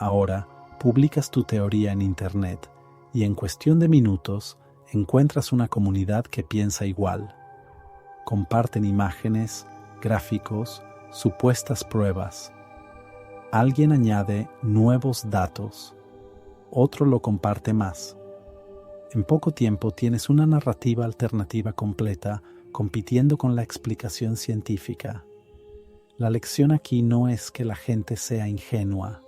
Ahora, publicas tu teoría en Internet y en cuestión de minutos encuentras una comunidad que piensa igual. Comparten imágenes, gráficos, supuestas pruebas. Alguien añade nuevos datos. Otro lo comparte más. En poco tiempo tienes una narrativa alternativa completa compitiendo con la explicación científica. La lección aquí no es que la gente sea ingenua.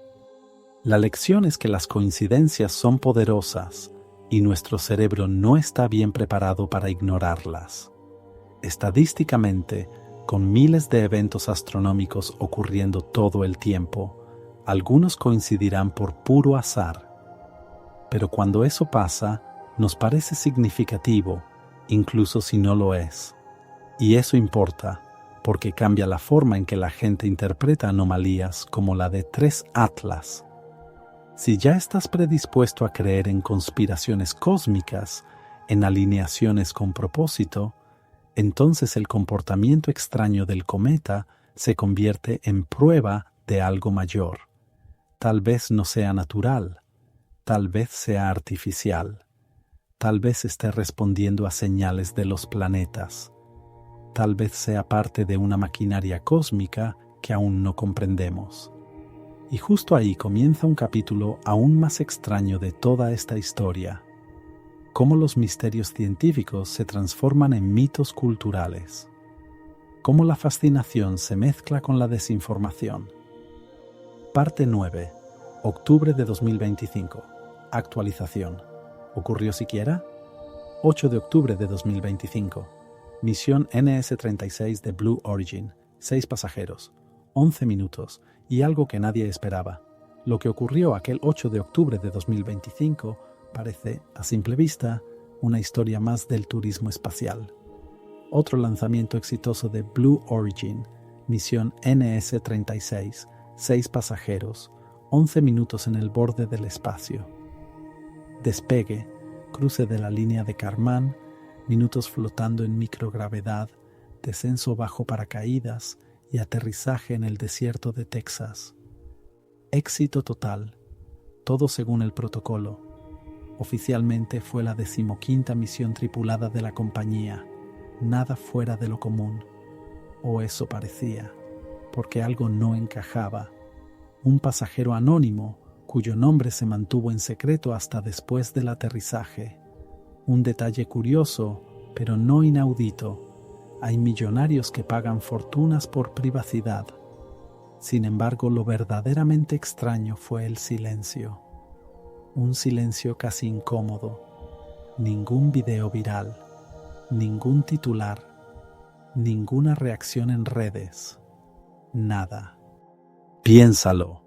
La lección es que las coincidencias son poderosas y nuestro cerebro no está bien preparado para ignorarlas. Estadísticamente, con miles de eventos astronómicos ocurriendo todo el tiempo, algunos coincidirán por puro azar. Pero cuando eso pasa, nos parece significativo, incluso si no lo es. Y eso importa, porque cambia la forma en que la gente interpreta anomalías como la de 3 Atlas. Si ya estás predispuesto a creer en conspiraciones cósmicas, en alineaciones con propósito, entonces el comportamiento extraño del cometa se convierte en prueba de algo mayor. Tal vez no sea natural, tal vez sea artificial, tal vez esté respondiendo a señales de los planetas, tal vez sea parte de una maquinaria cósmica que aún no comprendemos. Y justo ahí comienza un capítulo aún más extraño de toda esta historia. Cómo los misterios científicos se transforman en mitos culturales. Cómo la fascinación se mezcla con la desinformación. Parte 9. Octubre de 2025. Actualización. ¿Ocurrió siquiera? 8 de octubre de 2025. Misión NS-36 de Blue Origin. 6 pasajeros. 11 minutos. Y algo que nadie esperaba. Lo que ocurrió aquel 8 de octubre de 2025 parece, a simple vista, una historia más del turismo espacial. Otro lanzamiento exitoso de Blue Origin, misión NS-36, 6 pasajeros, 11 minutos en el borde del espacio. Despegue, cruce de la línea de Kármán, minutos flotando en microgravedad, descenso bajo paracaídas y aterrizaje en el desierto de Texas. Éxito total, todo según el protocolo. Oficialmente fue la 15ª misión tripulada de la compañía, nada fuera de lo común. O eso parecía, porque algo no encajaba. Un pasajero anónimo, cuyo nombre se mantuvo en secreto hasta después del aterrizaje. Un detalle curioso, pero no inaudito. Hay millonarios que pagan fortunas por privacidad. Sin embargo, lo verdaderamente extraño fue el silencio. Un silencio casi incómodo. Ningún video viral, ningún titular, ninguna reacción en redes. Nada. Piénsalo.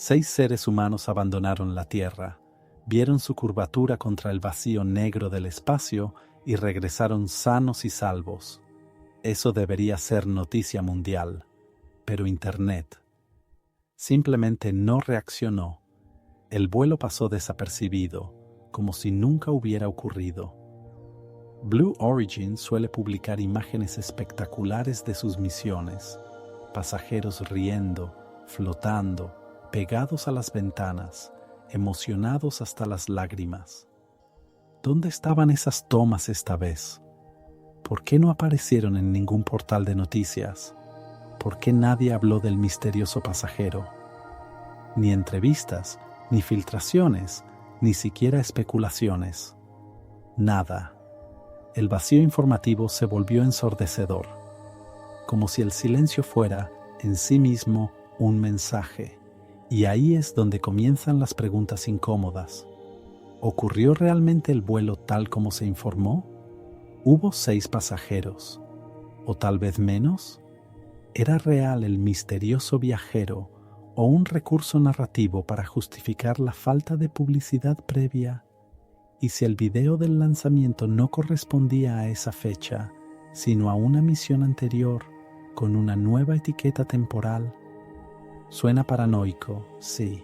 6 seres humanos abandonaron la Tierra, vieron su curvatura contra el vacío negro del espacio y regresaron sanos y salvos. Eso debería ser noticia mundial, pero Internet simplemente no reaccionó. El vuelo pasó desapercibido, como si nunca hubiera ocurrido. Blue Origin suele publicar imágenes espectaculares de sus misiones, pasajeros riendo, flotando, pegados a las ventanas, emocionados hasta las lágrimas. ¿Dónde estaban esas tomas esta vez? ¿Por qué no aparecieron en ningún portal de noticias? ¿Por qué nadie habló del misterioso pasajero? Ni entrevistas, ni filtraciones, ni siquiera especulaciones. Nada. El vacío informativo se volvió ensordecedor, como si el silencio fuera, en sí mismo, un mensaje. Y ahí es donde comienzan las preguntas incómodas. ¿Ocurrió realmente el vuelo tal como se informó? ¿Hubo 6 pasajeros? ¿O tal vez menos? ¿Era real el misterioso viajero o un recurso narrativo para justificar la falta de publicidad previa? Y si el video del lanzamiento no correspondía a esa fecha, sino a una misión anterior, con una nueva etiqueta temporal. Suena paranoico, sí,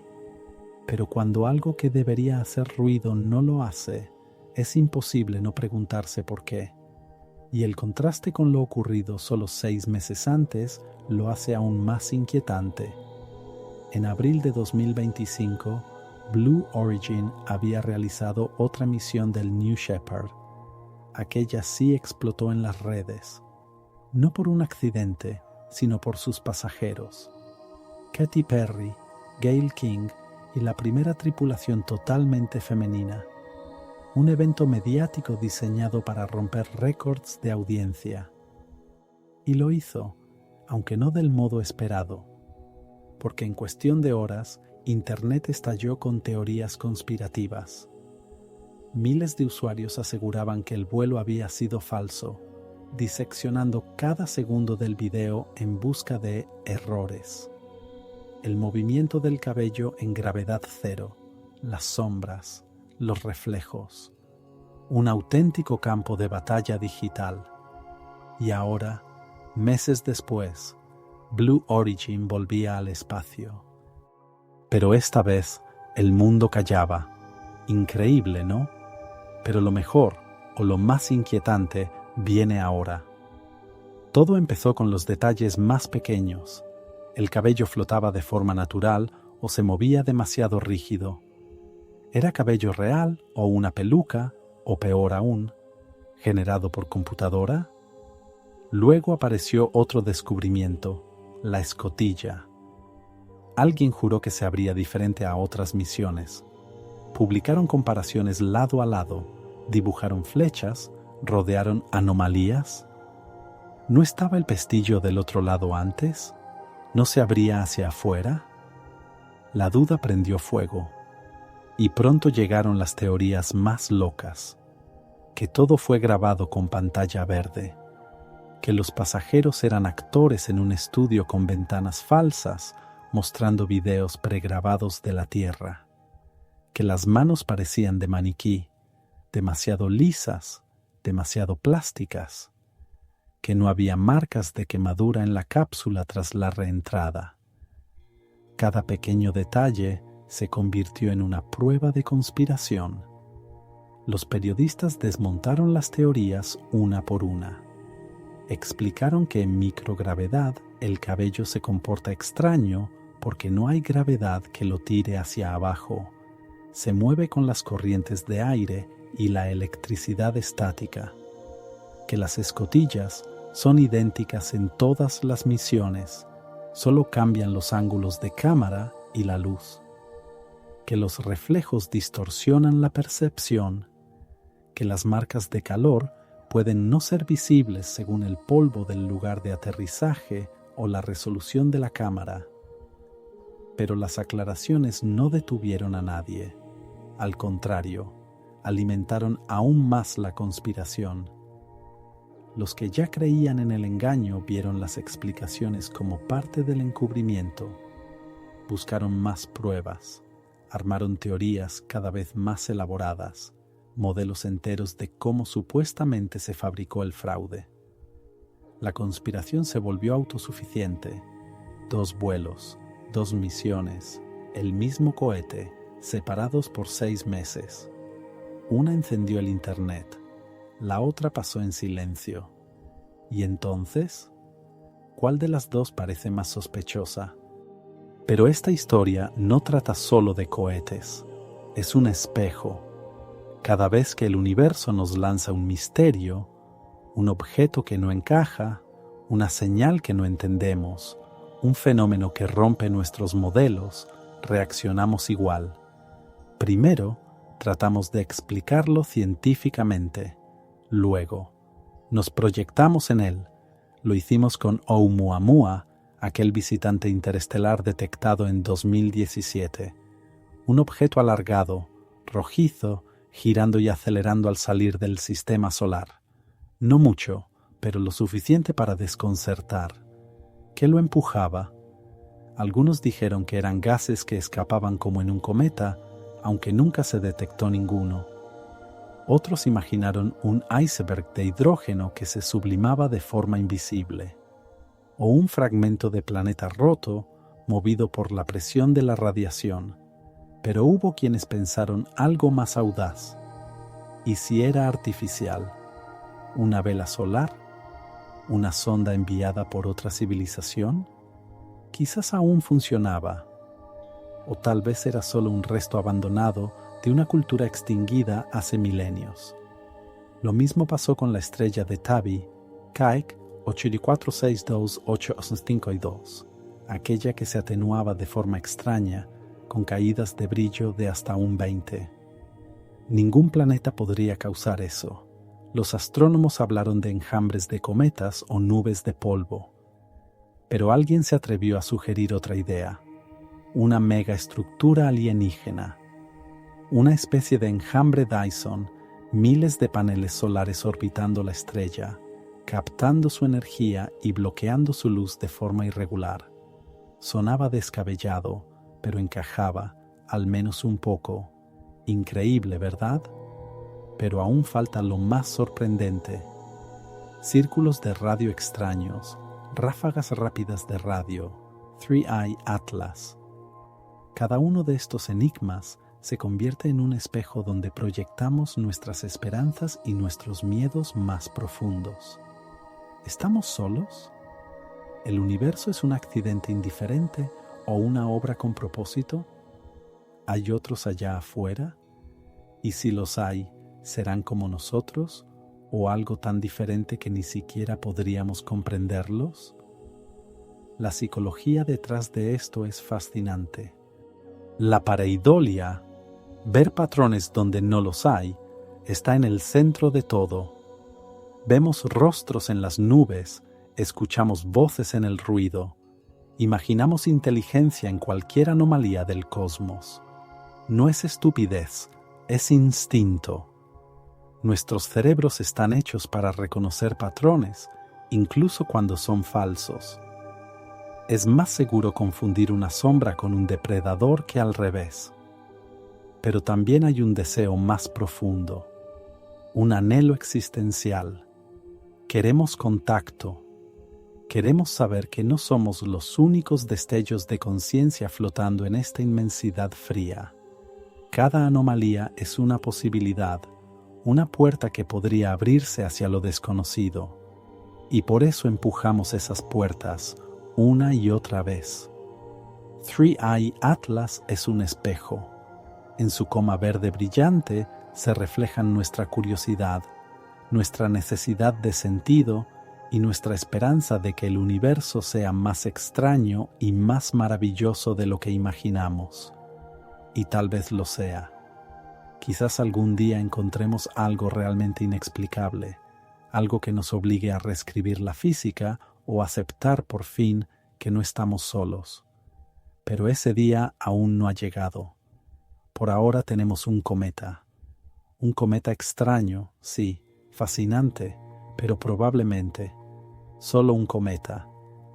pero cuando algo que debería hacer ruido no lo hace, es imposible no preguntarse por qué. Y el contraste con lo ocurrido solo 6 meses antes lo hace aún más inquietante. En abril de 2025, Blue Origin había realizado otra misión del New Shepard. Aquella sí explotó en las redes, no por un accidente, sino por sus pasajeros. Katy Perry, Gayle King y la primera tripulación totalmente femenina. Un evento mediático diseñado para romper récords de audiencia. Y lo hizo, aunque no del modo esperado, porque en cuestión de horas, Internet estalló con teorías conspirativas. Miles de usuarios aseguraban que el vuelo había sido falso, diseccionando cada segundo del video en busca de errores. El movimiento del cabello en gravedad cero, las sombras, los reflejos. Un auténtico campo de batalla digital. Y ahora, meses después, Blue Origin volvía al espacio. Pero esta vez, el mundo callaba. Increíble, ¿no? Pero lo mejor, o lo más inquietante, viene ahora. Todo empezó con los detalles más pequeños. El cabello flotaba de forma natural o se movía demasiado rígido. ¿Era cabello real o una peluca, o peor aún, generado por computadora? Luego apareció otro descubrimiento, la escotilla. Alguien juró que se abría diferente a otras misiones. Publicaron comparaciones lado a lado, dibujaron flechas, rodearon anomalías. ¿No estaba el pestillo del otro lado antes? ¿No se abría hacia afuera? La duda prendió fuego, y pronto llegaron las teorías más locas, que todo fue grabado con pantalla verde, que los pasajeros eran actores en un estudio con ventanas falsas, mostrando videos pregrabados de la Tierra, que las manos parecían de maniquí, demasiado lisas, demasiado plásticas, que no había marcas de quemadura en la cápsula tras la reentrada. Cada pequeño detalle se convirtió en una prueba de conspiración. Los periodistas desmontaron las teorías una por una. Explicaron que en microgravedad el cabello se comporta extraño porque no hay gravedad que lo tire hacia abajo. Se mueve con las corrientes de aire y la electricidad estática. Que las escotillas son idénticas en todas las misiones, solo cambian los ángulos de cámara y la luz. que los reflejos distorsionan la percepción, que las marcas de calor pueden no ser visibles según el polvo del lugar de aterrizaje o la resolución de la cámara. Pero las aclaraciones no detuvieron a nadie. Al contrario, alimentaron aún más la conspiración. Los que ya creían en el engaño vieron las explicaciones como parte del encubrimiento. Buscaron más pruebas, armaron teorías cada vez más elaboradas, modelos enteros de cómo supuestamente se fabricó el fraude. La conspiración se volvió autosuficiente. 2 vuelos, 2 misiones, el mismo cohete, separados por 6 meses. Una encendió el Internet, la otra pasó en silencio. ¿Y entonces? ¿Cuál de las dos parece más sospechosa? Pero esta historia no trata solo de cohetes, es un espejo. Cada vez que el universo nos lanza un misterio, un objeto que no encaja, una señal que no entendemos, un fenómeno que rompe nuestros modelos, reaccionamos igual. Primero, tratamos de explicarlo científicamente. Luego, nos proyectamos en él. Lo hicimos con Oumuamua, aquel visitante interestelar detectado en 2017. Un objeto alargado, rojizo, girando y acelerando al salir del sistema solar. No mucho, pero lo suficiente para desconcertar. ¿Qué lo empujaba? Algunos dijeron que eran gases que escapaban como en un cometa, aunque nunca se detectó ninguno. Otros imaginaron un iceberg de hidrógeno que se sublimaba de forma invisible, o un fragmento de planeta roto movido por la presión de la radiación. Pero hubo quienes pensaron algo más audaz. ¿Y si era artificial? ¿Una vela solar? ¿Una sonda enviada por otra civilización? Quizás aún funcionaba. O tal vez era solo un resto abandonado de una cultura extinguida hace milenios. Lo mismo pasó con la estrella de Tabi, Kaik 8462852, aquella que se atenuaba de forma extraña, con caídas de brillo de hasta un 20. Ningún planeta podría causar eso. Los astrónomos hablaron de enjambres de cometas o nubes de polvo. Pero alguien se atrevió a sugerir otra idea. Una megaestructura alienígena. Una especie de enjambre Dyson, miles de paneles solares orbitando la estrella, captando su energía y bloqueando su luz de forma irregular. Sonaba descabellado, pero encajaba, al menos un poco. Increíble, ¿verdad? Pero aún falta lo más sorprendente. Círculos de radio extraños, ráfagas rápidas de radio, Three Eye Atlas. Cada uno de estos enigmas se convierte en un espejo donde proyectamos nuestras esperanzas y nuestros miedos más profundos. ¿Estamos solos? ¿El universo es un accidente indiferente o una obra con propósito? ¿Hay otros allá afuera? Y si los hay, ¿serán como nosotros o algo tan diferente que ni siquiera podríamos comprenderlos? La psicología detrás de esto es fascinante. La pareidolia, ver patrones donde no los hay, está en el centro de todo. Vemos rostros en las nubes, escuchamos voces en el ruido, imaginamos inteligencia en cualquier anomalía del cosmos. No es estupidez, es instinto. Nuestros cerebros están hechos para reconocer patrones, incluso cuando son falsos. Es más seguro confundir una sombra con un depredador que al revés. Pero también hay un deseo más profundo, un anhelo existencial. Queremos contacto. Queremos saber que no somos los únicos destellos de conciencia flotando en esta inmensidad fría. Cada anomalía es una posibilidad, una puerta que podría abrirse hacia lo desconocido. Y por eso empujamos esas puertas una y otra vez. Three Eye Atlas es un espejo. En su coma verde brillante se reflejan nuestra curiosidad, nuestra necesidad de sentido y nuestra esperanza de que el universo sea más extraño y más maravilloso de lo que imaginamos. y tal vez lo sea. Quizás algún día encontremos algo realmente inexplicable, algo que nos obligue a reescribir la física o aceptar por fin que no estamos solos. Pero ese día aún no ha llegado. Por ahora tenemos un cometa extraño, sí, fascinante, pero probablemente solo un cometa,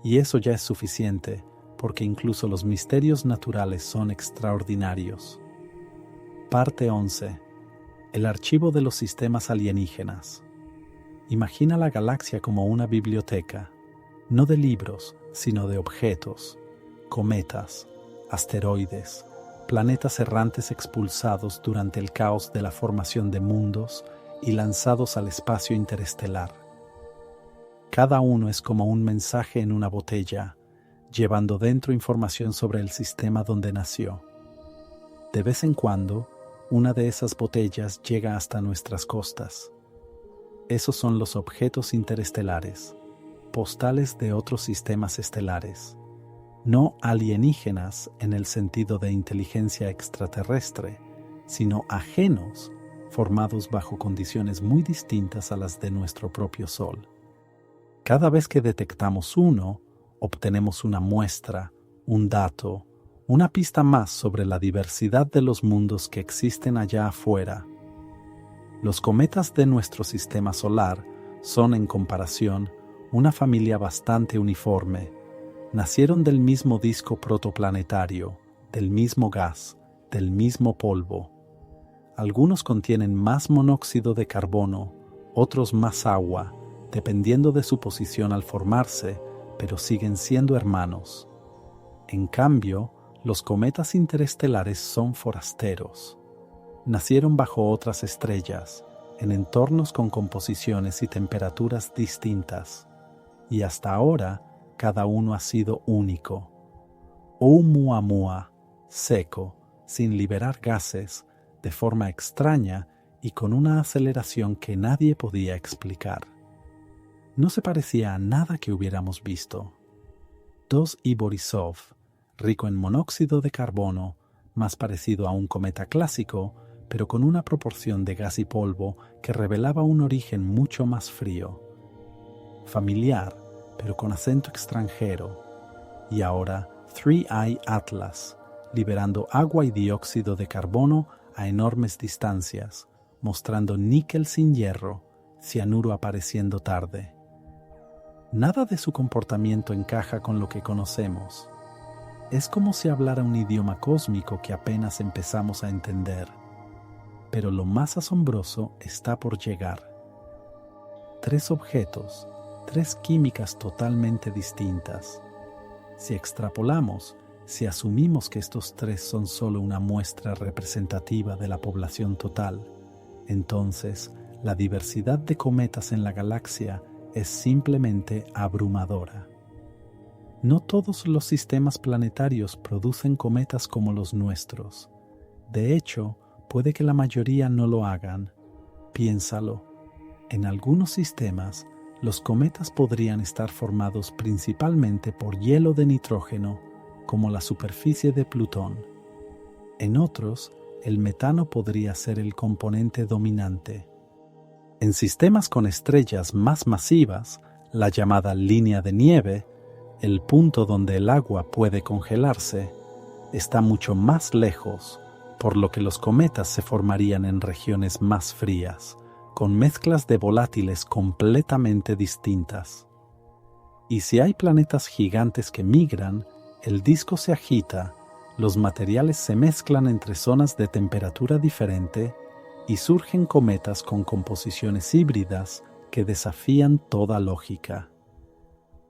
y eso ya es suficiente, porque incluso los misterios naturales son extraordinarios. Parte 11. El archivo de los sistemas alienígenas. Imagina la galaxia como una biblioteca, no de libros, sino de objetos, cometas, asteroides, planetas errantes expulsados durante el caos de la formación de mundos y lanzados al espacio interestelar. Cada uno es como un mensaje en una botella, llevando dentro información sobre el sistema donde nació. De vez en cuando, una de esas botellas llega hasta nuestras costas. Esos son los objetos interestelares, postales de otros sistemas estelares, no alienígenas en el sentido de inteligencia extraterrestre, sino ajenos, formados bajo condiciones muy distintas a las de nuestro propio Sol. Cada vez que detectamos uno, obtenemos una muestra, un dato, una pista más sobre la diversidad de los mundos que existen allá afuera. Los cometas de nuestro sistema solar son, en comparación, una familia bastante uniforme. Nacieron del mismo disco protoplanetario, del mismo gas, del mismo polvo. Algunos contienen más monóxido de carbono, otros más agua, dependiendo de su posición al formarse, pero siguen siendo hermanos. En cambio, los cometas interestelares son forasteros. Nacieron bajo otras estrellas, en entornos con composiciones y temperaturas distintas, y hasta ahora cada uno ha sido único. Oumuamua, seco, sin liberar gases, de forma extraña y con una aceleración que nadie podía explicar. No se parecía a nada que hubiéramos visto. 2I Borisov, rico en monóxido de carbono, más parecido a un cometa clásico, pero con una proporción de gas y polvo que revelaba un origen mucho más frío. Familiar, pero con acento extranjero. Y ahora 3I Atlas, liberando agua y dióxido de carbono a enormes distancias, mostrando níquel sin hierro, cianuro apareciendo tarde. Nada de su comportamiento encaja con lo que conocemos. Es como si hablara un idioma cósmico que apenas empezamos a entender. Pero lo más asombroso está por llegar. 3 objetos, 3 químicas totalmente distintas. Si extrapolamos, si asumimos que estos 3 son solo una muestra representativa de la población total, entonces la diversidad de cometas en la galaxia es simplemente abrumadora. No todos los sistemas planetarios producen cometas como los nuestros. De hecho, puede que la mayoría no lo hagan. Piénsalo. En algunos sistemas, los cometas podrían estar formados principalmente por hielo de nitrógeno, como la superficie de Plutón. En otros, el metano podría ser el componente dominante. En sistemas con estrellas más masivas, la llamada línea de nieve, el punto donde el agua puede congelarse, está mucho más lejos, por lo que los cometas se formarían en regiones más frías, con mezclas de volátiles completamente distintas. Y si hay planetas gigantes que migran, el disco se agita, los materiales se mezclan entre zonas de temperatura diferente y surgen cometas con composiciones híbridas que desafían toda lógica.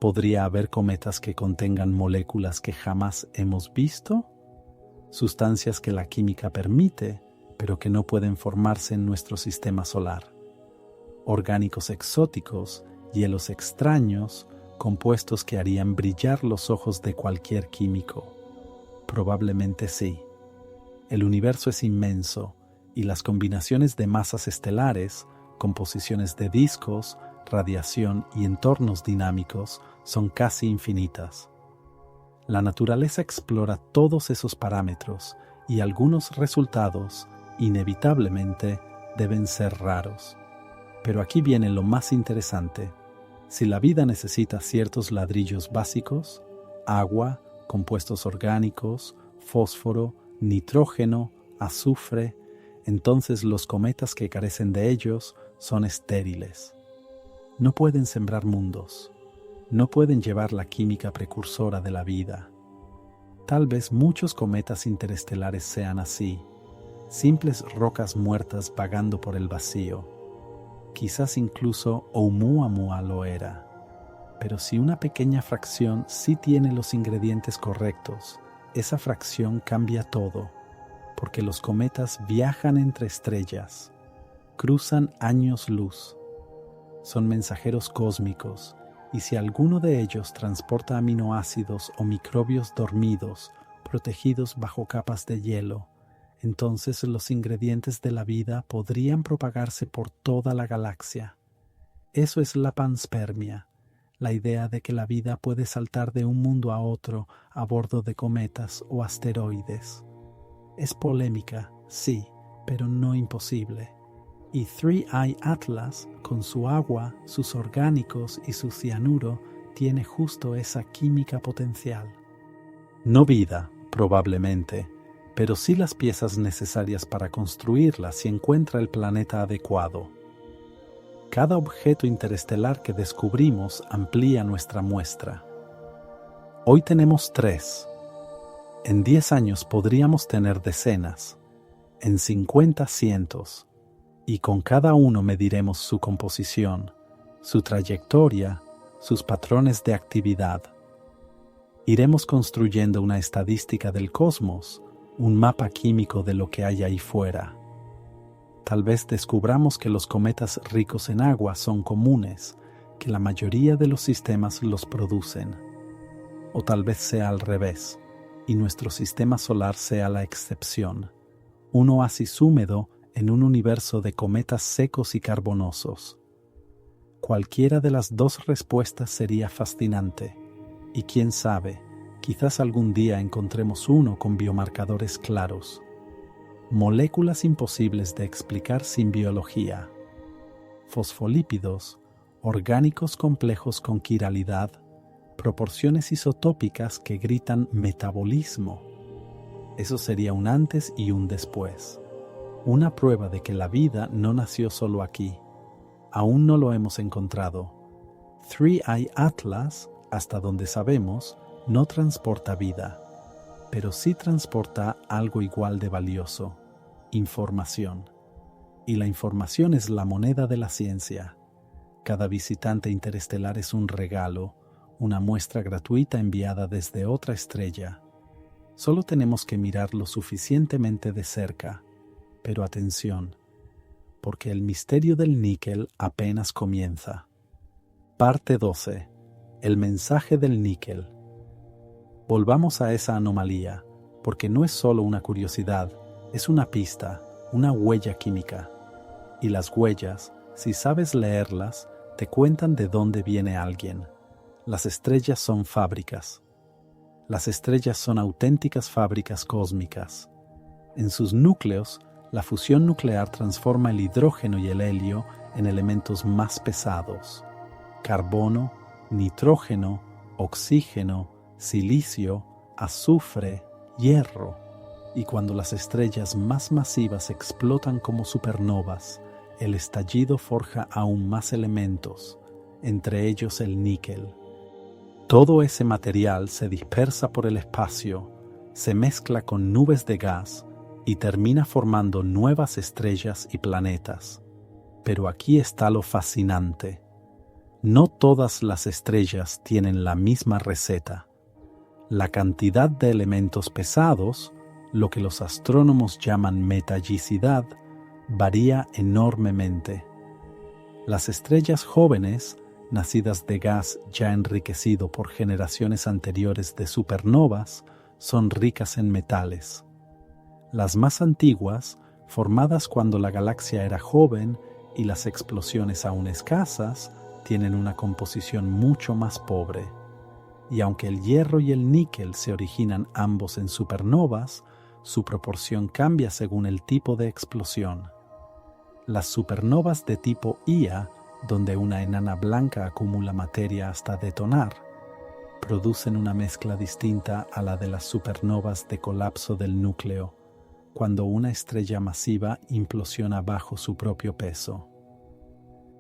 ¿Podría haber cometas que contengan moléculas que jamás hemos visto? Sustancias que la química permite, pero que no pueden formarse en nuestro sistema solar. Orgánicos exóticos, hielos extraños, compuestos que harían brillar los ojos de cualquier químico. Probablemente sí. El universo es inmenso, y las combinaciones de masas estelares, composiciones de discos, radiación y entornos dinámicos son casi infinitas. La naturaleza explora todos esos parámetros y algunos resultados, inevitablemente, deben ser raros. Pero aquí viene lo más interesante. Si la vida necesita ciertos ladrillos básicos, agua, compuestos orgánicos, fósforo, nitrógeno, azufre, entonces los cometas que carecen de ellos son estériles. No pueden sembrar mundos, no pueden llevar la química precursora de la vida. Tal vez muchos cometas interestelares sean así, simples rocas muertas vagando por el vacío. Quizás incluso Oumuamua lo era. Pero si una pequeña fracción sí tiene los ingredientes correctos, esa fracción cambia todo, porque los cometas viajan entre estrellas, cruzan años luz, son mensajeros cósmicos, y si alguno de ellos transporta aminoácidos o microbios dormidos, protegidos bajo capas de hielo, entonces los ingredientes de la vida podrían propagarse por toda la galaxia. Eso es la panspermia, la idea de que la vida puede saltar de un mundo a otro a bordo de cometas o asteroides. Es polémica, sí, pero no imposible. Y Three Eye Atlas, con su agua, sus orgánicos y su cianuro, tiene justo esa química potencial. No vida, probablemente, pero sí las piezas necesarias para construirla si encuentra el planeta adecuado. Cada objeto interestelar que descubrimos amplía nuestra muestra. Hoy tenemos 3. En 10 años podríamos tener decenas, en 50 cientos, y con cada uno mediremos su composición, su trayectoria, sus patrones de actividad. Iremos construyendo una estadística del cosmos, un mapa químico de lo que hay ahí fuera. Tal vez descubramos que los cometas ricos en agua son comunes, que la mayoría de los sistemas los producen. O tal vez sea al revés, y nuestro sistema solar sea la excepción, un oasis húmedo en un universo de cometas secos y carbonosos. Cualquiera de las dos respuestas sería fascinante, y quién sabe, quizás algún día encontremos uno con biomarcadores claros. Moléculas imposibles de explicar sin biología. Fosfolípidos, orgánicos complejos con quiralidad, proporciones isotópicas que gritan metabolismo. Eso sería un antes y un después. Una prueba de que la vida no nació solo aquí. Aún no lo hemos encontrado. Three Eye Atlas, hasta donde sabemos, no transporta vida, pero sí transporta algo igual de valioso: información. Y la información es la moneda de la ciencia. Cada visitante interestelar es un regalo, una muestra gratuita enviada desde otra estrella. Solo tenemos que mirar lo suficientemente de cerca. Pero atención, porque el misterio del níquel apenas comienza. Parte 12. El mensaje del níquel. Volvamos a esa anomalía, porque no es solo una curiosidad, es una pista, una huella química. Y las huellas, si sabes leerlas, te cuentan de dónde viene alguien. Las estrellas son fábricas. Las estrellas son auténticas fábricas cósmicas. En sus núcleos, la fusión nuclear transforma el hidrógeno y el helio en elementos más pesados: carbono, nitrógeno, oxígeno, silicio, azufre, hierro. Y cuando las estrellas más masivas explotan como supernovas, el estallido forja aún más elementos, entre ellos el níquel. Todo ese material se dispersa por el espacio, se mezcla con nubes de gas y termina formando nuevas estrellas y planetas. Pero aquí está lo fascinante. No todas las estrellas tienen la misma receta. La cantidad de elementos pesados, lo que los astrónomos llaman metallicidad, varía enormemente. Las estrellas jóvenes, nacidas de gas ya enriquecido por generaciones anteriores de supernovas, son ricas en metales. Las más antiguas, formadas cuando la galaxia era joven y las explosiones aún escasas, tienen una composición mucho más pobre. Y aunque el hierro y el níquel se originan ambos en supernovas, su proporción cambia según el tipo de explosión. Las supernovas de tipo Ia, donde una enana blanca acumula materia hasta detonar, producen una mezcla distinta a la de las supernovas de colapso del núcleo, cuando una estrella masiva implosiona bajo su propio peso.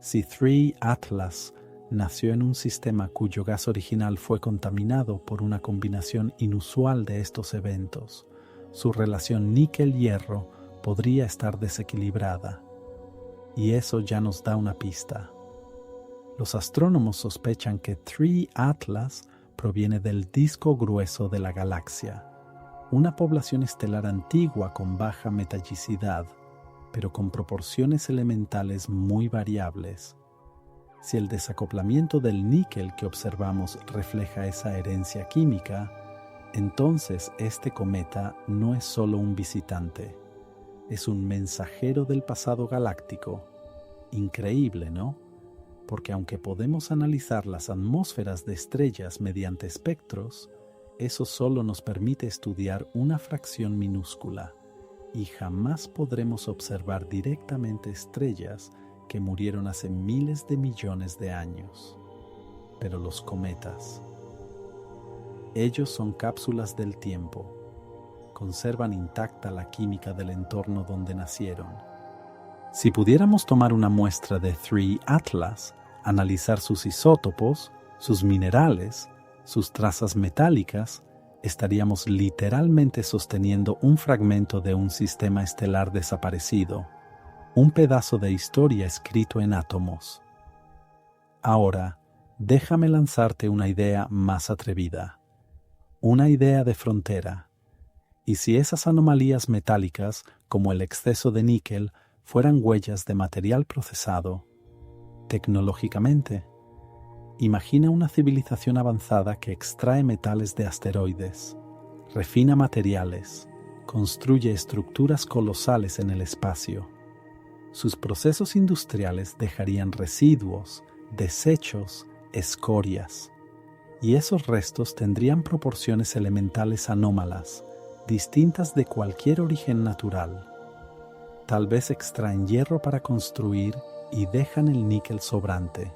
Si 3 Atlas nació en un sistema cuyo gas original fue contaminado por una combinación inusual de estos eventos, su relación níquel-hierro podría estar desequilibrada. Y eso ya nos da una pista. Los astrónomos sospechan que 3 Atlas proviene del disco grueso de la galaxia, una población estelar antigua con baja metallicidad, pero con proporciones elementales muy variables. Si el desacoplamiento del níquel que observamos refleja esa herencia química, entonces este cometa no es solo un visitante, es un mensajero del pasado galáctico. Increíble, ¿no? Porque aunque podemos analizar las atmósferas de estrellas mediante espectros, eso solo nos permite estudiar una fracción minúscula, y jamás podremos observar directamente estrellas que murieron hace miles de millones de años. Pero los cometas, ellos son cápsulas del tiempo, conservan intacta la química del entorno donde nacieron. Si pudiéramos tomar una muestra de 3 Atlas, analizar sus isótopos, sus minerales, sus trazas metálicas, estaríamos literalmente sosteniendo un fragmento de un sistema estelar desaparecido, un pedazo de historia escrito en átomos. Ahora, déjame lanzarte una idea más atrevida, una idea de frontera. ¿Y si esas anomalías metálicas, como el exceso de níquel, fueran huellas de material procesado tecnológicamente? Imagina una civilización avanzada que extrae metales de asteroides, refina materiales, construye estructuras colosales en el espacio. Sus procesos industriales dejarían residuos, desechos, escorias, y esos restos tendrían proporciones elementales anómalas, distintas de cualquier origen natural. Tal vez extraen hierro para construir y dejan el níquel sobrante.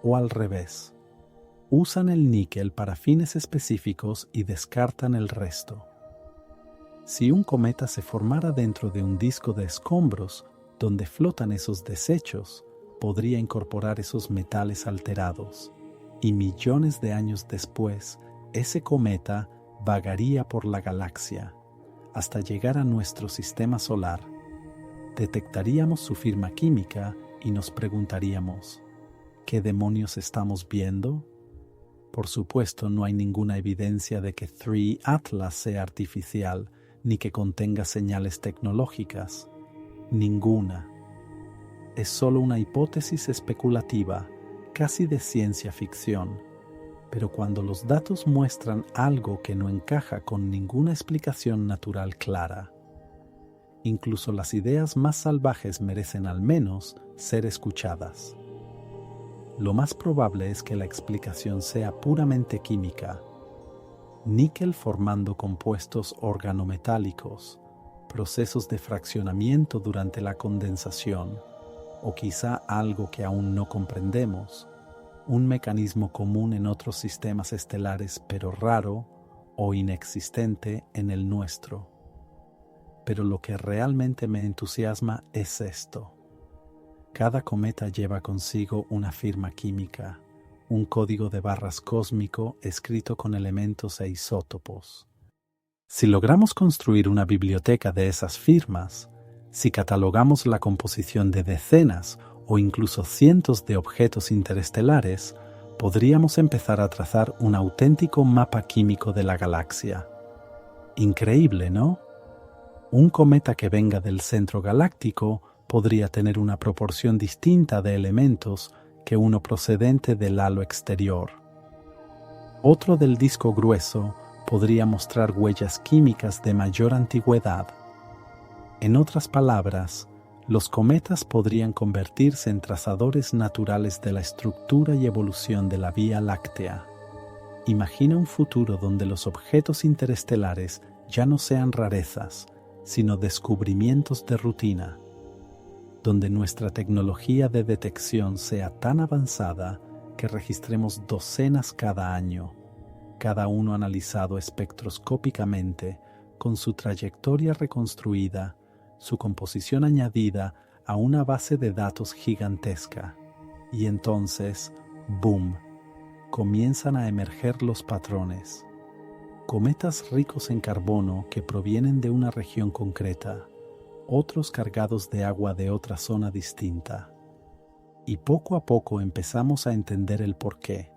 O al revés, usan el níquel para fines específicos y descartan el resto. Si un cometa se formara dentro de un disco de escombros donde flotan esos desechos, podría incorporar esos metales alterados, y millones de años después, ese cometa vagaría por la galaxia hasta llegar a nuestro sistema solar. Detectaríamos su firma química y nos preguntaríamos, ¿qué demonios estamos viendo? Por supuesto, no hay ninguna evidencia de que 3 Atlas sea artificial ni que contenga señales tecnológicas. Ninguna. Es solo una hipótesis especulativa, casi de ciencia ficción. Pero cuando los datos muestran algo que no encaja con ninguna explicación natural clara, incluso las ideas más salvajes merecen al menos ser escuchadas. Lo más probable es que la explicación sea puramente química. Níquel formando compuestos organometálicos, procesos de fraccionamiento durante la condensación, o quizá algo que aún no comprendemos, un mecanismo común en otros sistemas estelares pero raro o inexistente en el nuestro. Pero lo que realmente me entusiasma es esto. Cada cometa lleva consigo una firma química, un código de barras cósmico escrito con elementos e isótopos. Si logramos construir una biblioteca de esas firmas, si catalogamos la composición de decenas o incluso cientos de objetos interestelares, podríamos empezar a trazar un auténtico mapa químico de la galaxia. Increíble, ¿no? Un cometa que venga del centro galáctico podría tener una proporción distinta de elementos que uno procedente del halo exterior. Otro del disco grueso podría mostrar huellas químicas de mayor antigüedad. En otras palabras, los cometas podrían convertirse en trazadores naturales de la estructura y evolución de la Vía Láctea. Imagina un futuro donde los objetos interestelares ya no sean rarezas, sino descubrimientos de rutina, donde nuestra tecnología de detección sea tan avanzada que registremos docenas cada año, cada uno analizado espectroscópicamente con su trayectoria reconstruida, su composición añadida a una base de datos gigantesca. Y entonces, ¡boom!, comienzan a emerger los patrones. Cometas ricos en carbono que provienen de una región concreta, otros cargados de agua de otra zona distinta. Y poco a poco empezamos a entender el porqué.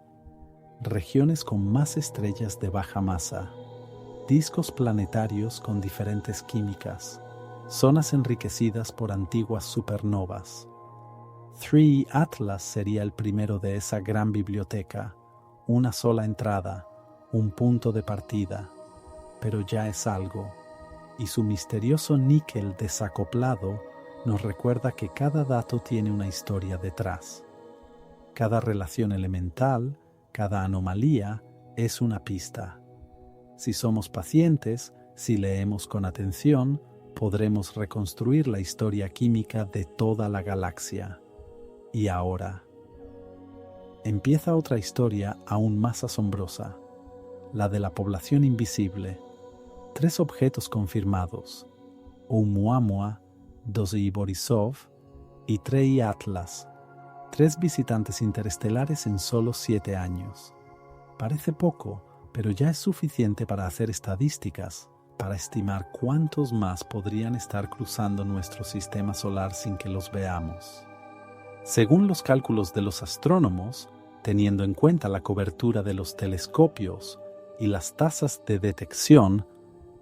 Regiones con más estrellas de baja masa, discos planetarios con diferentes químicas, zonas enriquecidas por antiguas supernovas. 3 Atlas sería el primero de esa gran biblioteca, una sola entrada, un punto de partida, pero ya es algo, y su misterioso níquel desacoplado nos recuerda que cada dato tiene una historia detrás. Cada relación elemental, cada anomalía es una pista. Si somos pacientes, si leemos con atención, podremos reconstruir la historia química de toda la galaxia. Y ahora, empieza otra historia aún más asombrosa, la de la población invisible. 3 objetos confirmados, Oumuamua, 2 Borisov y 3 Atlas, 3 visitantes interestelares en solo 7 años. Parece poco, pero ya es suficiente para hacer estadísticas, para estimar cuántos más podrían estar cruzando nuestro sistema solar sin que los veamos. Según los cálculos de los astrónomos, teniendo en cuenta la cobertura de los telescopios y las tasas de detección,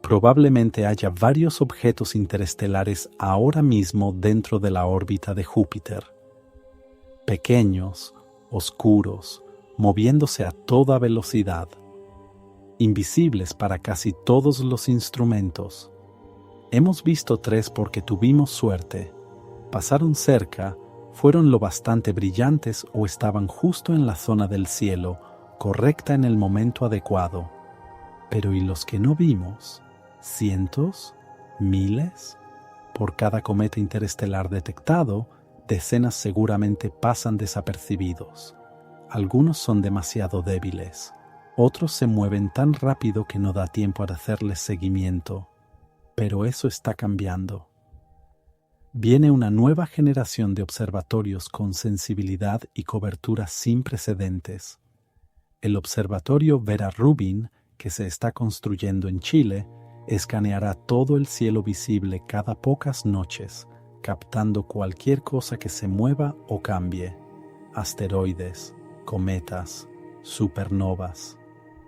probablemente haya varios objetos interestelares ahora mismo dentro de la órbita de Júpiter. Pequeños, oscuros, moviéndose a toda velocidad, invisibles para casi todos los instrumentos. Hemos visto 3 porque tuvimos suerte. Pasaron cerca, fueron lo bastante brillantes o estaban justo en la zona del cielo, correcta en el momento adecuado. Pero ¿y los que no vimos? ¿Cientos? ¿Miles? Por cada cometa interestelar detectado, decenas seguramente pasan desapercibidos. Algunos son demasiado débiles. Otros se mueven tan rápido que no da tiempo a hacerles seguimiento. Pero eso está cambiando. Viene una nueva generación de observatorios con sensibilidad y cobertura sin precedentes. El observatorio Vera Rubin, que se está construyendo en Chile, escaneará todo el cielo visible cada pocas noches, captando cualquier cosa que se mueva o cambie: asteroides, cometas, supernovas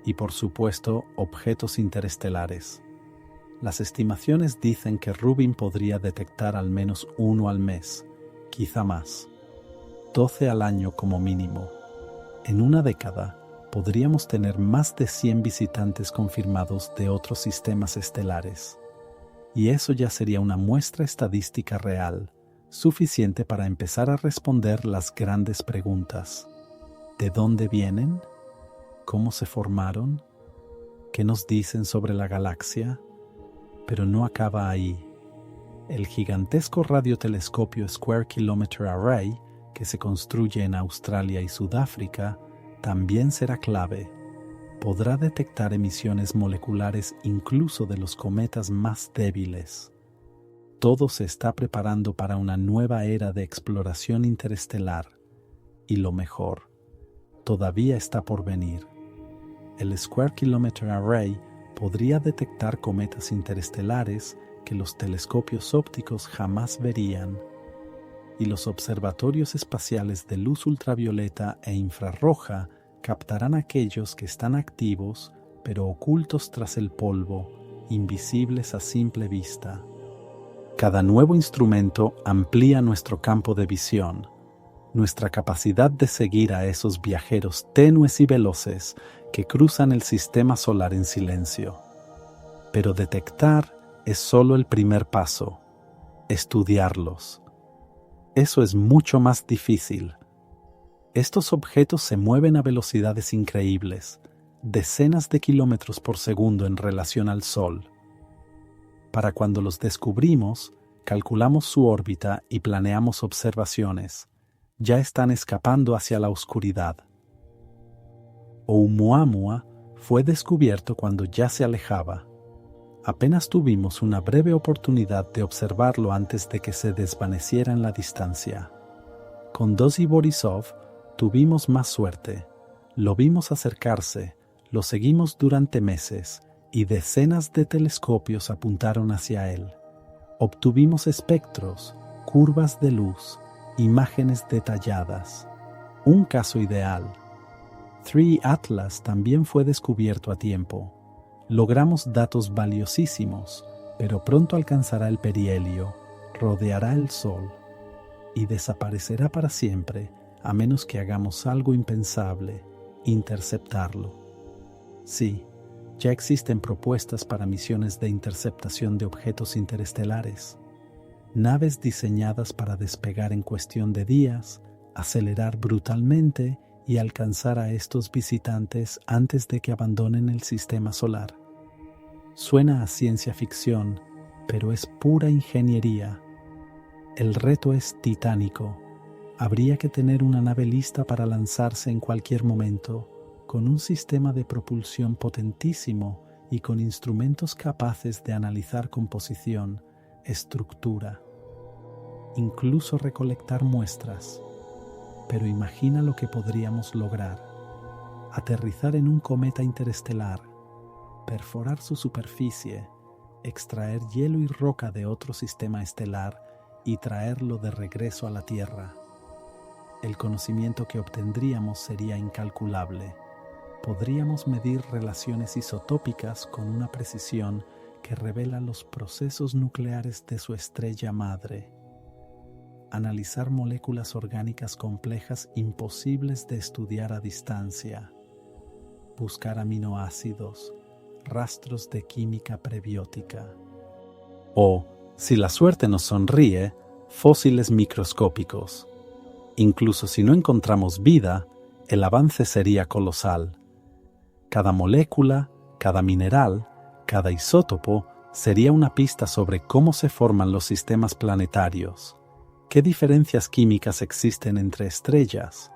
y, por supuesto, objetos interestelares. Las estimaciones dicen que Rubin podría detectar al menos 1 al mes, quizá más, 12 al año como mínimo. En una década, podríamos tener más de 100 visitantes confirmados de otros sistemas estelares. Y eso ya sería una muestra estadística real, suficiente para empezar a responder las grandes preguntas. ¿De dónde vienen? ¿Cómo se formaron? ¿Qué nos dicen sobre la galaxia? Pero no acaba ahí. El gigantesco radiotelescopio Square Kilometre Array, que se construye en Australia y Sudáfrica, también será clave. Podrá detectar emisiones moleculares incluso de los cometas más débiles. Todo se está preparando para una nueva era de exploración interestelar. Y lo mejor, todavía está por venir. El Square Kilometre Array podría detectar cometas interestelares que los telescopios ópticos jamás verían, y los observatorios espaciales de luz ultravioleta e infrarroja captarán aquellos que están activos pero ocultos tras el polvo, invisibles a simple vista. Cada nuevo instrumento amplía nuestro campo de visión, nuestra capacidad de seguir a esos viajeros tenues y veloces que cruzan el sistema solar en silencio. Pero detectar es solo el primer paso. Estudiarlos. Eso es mucho más difícil. Estos objetos se mueven a velocidades increíbles, decenas de kilómetros por segundo en relación al Sol. Para cuando los descubrimos, calculamos su órbita y planeamos observaciones. Ya están escapando hacia la oscuridad. Oumuamua fue descubierto cuando ya se alejaba. Apenas tuvimos una breve oportunidad de observarlo antes de que se desvaneciera en la distancia. Con Dozy Borisov tuvimos más suerte. Lo vimos acercarse, lo seguimos durante meses y decenas de telescopios apuntaron hacia él. Obtuvimos espectros, curvas de luz, imágenes detalladas. Un caso ideal. 3 Atlas también fue descubierto a tiempo. Logramos datos valiosísimos, pero pronto alcanzará el perihelio, rodeará el Sol y desaparecerá para siempre, a menos que hagamos algo impensable, interceptarlo. Sí, ya existen propuestas para misiones de interceptación de objetos interestelares. Naves diseñadas para despegar en cuestión de días, acelerar brutalmente y alcanzar a estos visitantes antes de que abandonen el sistema solar. Suena a ciencia ficción, pero es pura ingeniería. El reto es titánico. Habría que tener una nave lista para lanzarse en cualquier momento, con un sistema de propulsión potentísimo y con instrumentos capaces de analizar composición, estructura, incluso recolectar muestras. Pero imagina lo que podríamos lograr. Aterrizar en un cometa interestelar, perforar su superficie, extraer hielo y roca de otro sistema estelar y traerlo de regreso a la Tierra. El conocimiento que obtendríamos sería incalculable. Podríamos medir relaciones isotópicas con una precisión que revela los procesos nucleares de su estrella madre. Analizar moléculas orgánicas complejas imposibles de estudiar a distancia. Buscar aminoácidos, rastros de química prebiótica. O, si la suerte nos sonríe, fósiles microscópicos. Incluso si no encontramos vida, el avance sería colosal. Cada molécula, cada mineral, cada isótopo sería una pista sobre cómo se forman los sistemas planetarios, qué diferencias químicas existen entre estrellas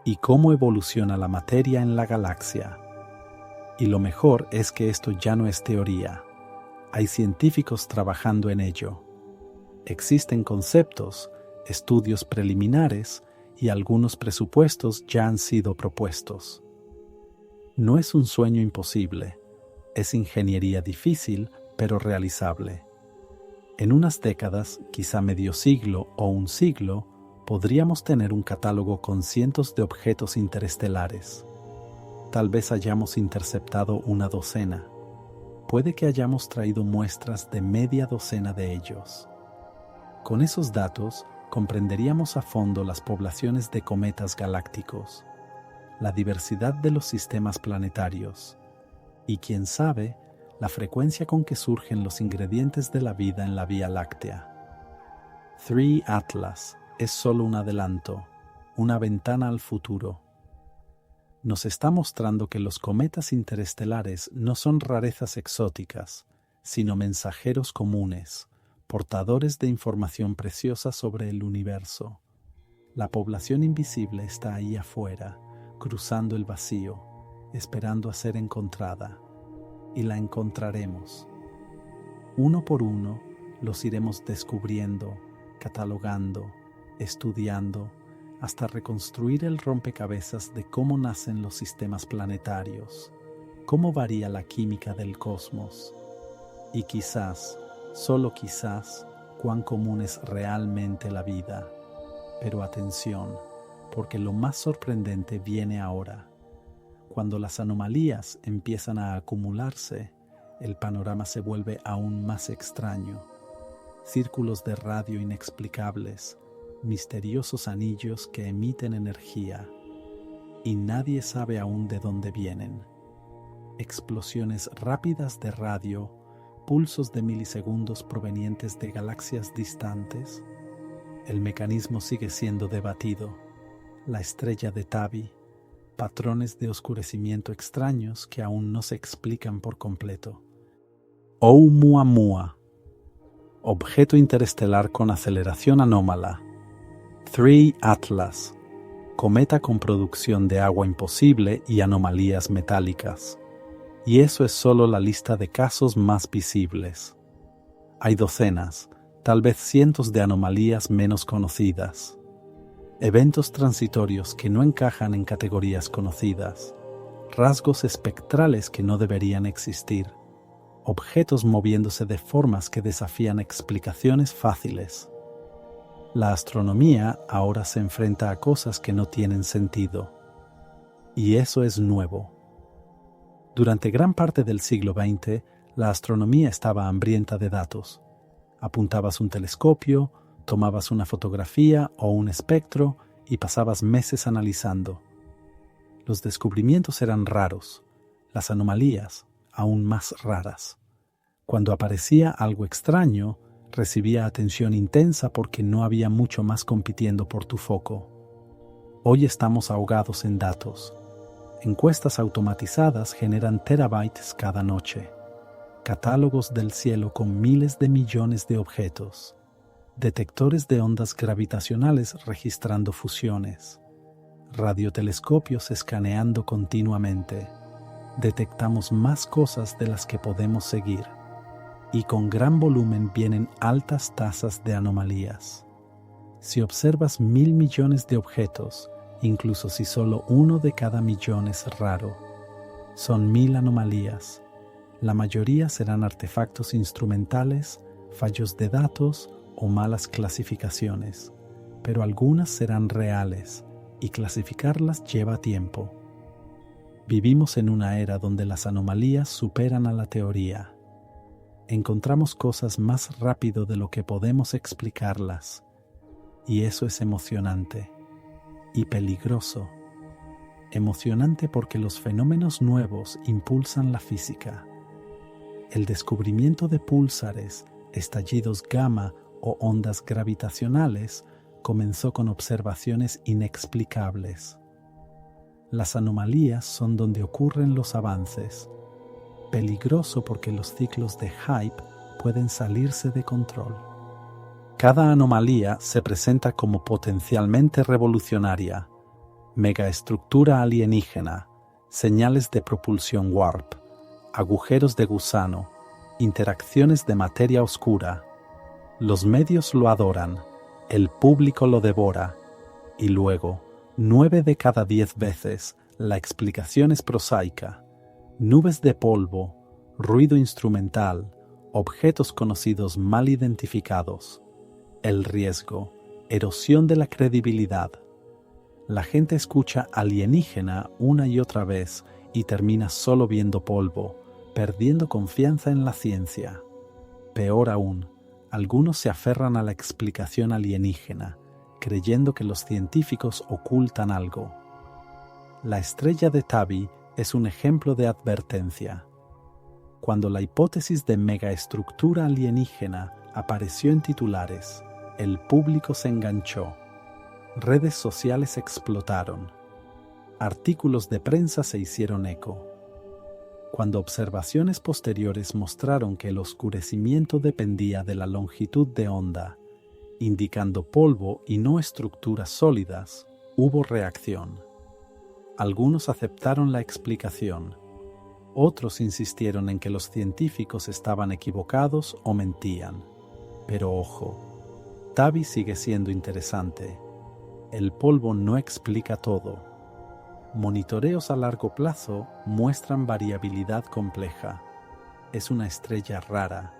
y cómo evoluciona la materia en la galaxia. Y lo mejor es que esto ya no es teoría. Hay científicos trabajando en ello. Existen conceptos, estudios preliminares y algunos presupuestos ya han sido propuestos. No es un sueño imposible, es ingeniería difícil pero realizable. En unas décadas, quizá medio siglo o un siglo, podríamos tener un catálogo con cientos de objetos interestelares. Tal vez hayamos interceptado una docena. Puede que hayamos traído muestras de media docena de ellos. Con esos datos, comprenderíamos a fondo las poblaciones de cometas galácticos, la diversidad de los sistemas planetarios y, quién sabe, la frecuencia con que surgen los ingredientes de la vida en la Vía Láctea. 3 Atlas es solo un adelanto, una ventana al futuro. Nos está mostrando que los cometas interestelares no son rarezas exóticas, sino mensajeros comunes, portadores de información preciosa sobre el universo. La población invisible está ahí afuera, cruzando el vacío, esperando a ser encontrada. Y la encontraremos. Uno por uno los iremos descubriendo, catalogando, estudiando, hasta reconstruir el rompecabezas de cómo nacen los sistemas planetarios, cómo varía la química del cosmos, y quizás, solo quizás, cuán común es realmente la vida. Pero atención, porque lo más sorprendente viene ahora. Cuando las anomalías empiezan a acumularse, el panorama se vuelve aún más extraño. Círculos de radio inexplicables, misteriosos anillos que emiten energía, y nadie sabe aún de dónde vienen. Explosiones rápidas de radio, pulsos de milisegundos provenientes de galaxias distantes. El mecanismo sigue siendo debatido. La estrella de Tabi, patrones de oscurecimiento extraños que aún no se explican por completo. Oumuamua, objeto interestelar con aceleración anómala. 3 Atlas, cometa con producción de agua imposible y anomalías metálicas. Y eso es solo la lista de casos más visibles. Hay docenas, tal vez cientos de anomalías menos conocidas. Eventos transitorios que no encajan en categorías conocidas. Rasgos espectrales que no deberían existir. Objetos moviéndose de formas que desafían explicaciones fáciles. La astronomía ahora se enfrenta a cosas que no tienen sentido. Y eso es nuevo. Durante gran parte del siglo XX, la astronomía estaba hambrienta de datos. Apuntabas un telescopio, tomabas una fotografía o un espectro y pasabas meses analizando. Los descubrimientos eran raros, las anomalías aún más raras. Cuando aparecía algo extraño, recibía atención intensa porque no había mucho más compitiendo por tu foco. Hoy estamos ahogados en datos. Encuestas automatizadas generan terabytes cada noche. Catálogos del cielo con miles de millones de objetos. Detectores de ondas gravitacionales registrando fusiones. Radiotelescopios escaneando continuamente. Detectamos más cosas de las que podemos seguir. Y con gran volumen vienen altas tasas de anomalías. Si observas 1.000 millones de objetos, incluso si solo uno de cada millón es raro, son 1.000 anomalías. La mayoría serán artefactos instrumentales, fallos de datos o malas clasificaciones, pero algunas serán reales y clasificarlas lleva tiempo. Vivimos en una era donde las anomalías superan a la teoría. Encontramos cosas más rápido de lo que podemos explicarlas, y eso es emocionante. Y peligroso. Emocionante porque los fenómenos nuevos impulsan la física. El descubrimiento de púlsares, estallidos gamma o ondas gravitacionales comenzó con observaciones inexplicables. Las anomalías son donde ocurren los avances. Peligroso porque los ciclos de hype pueden salirse de control. Cada anomalía se presenta como potencialmente revolucionaria. Megaestructura alienígena, señales de propulsión warp, agujeros de gusano, interacciones de materia oscura. Los medios lo adoran, el público lo devora, y luego, 9 de cada 10 veces, la explicación es prosaica. Nubes de polvo, ruido instrumental, objetos conocidos mal identificados. El riesgo, erosión de la credibilidad. La gente escucha alienígena una y otra vez y termina solo viendo polvo, perdiendo confianza en la ciencia. Peor aún, algunos se aferran a la explicación alienígena, creyendo que los científicos ocultan algo. La estrella de Tabby es un ejemplo de advertencia. Cuando la hipótesis de megaestructura alienígena apareció en titulares, el público se enganchó. Redes sociales explotaron. Artículos de prensa se hicieron eco. Cuando observaciones posteriores mostraron que el oscurecimiento dependía de la longitud de onda, indicando polvo y no estructuras sólidas, hubo reacción. Algunos aceptaron la explicación. Otros insistieron en que los científicos estaban equivocados o mentían. Pero ojo, Tabby sigue siendo interesante. El polvo no explica todo. Monitoreos a largo plazo muestran variabilidad compleja. Es una estrella rara,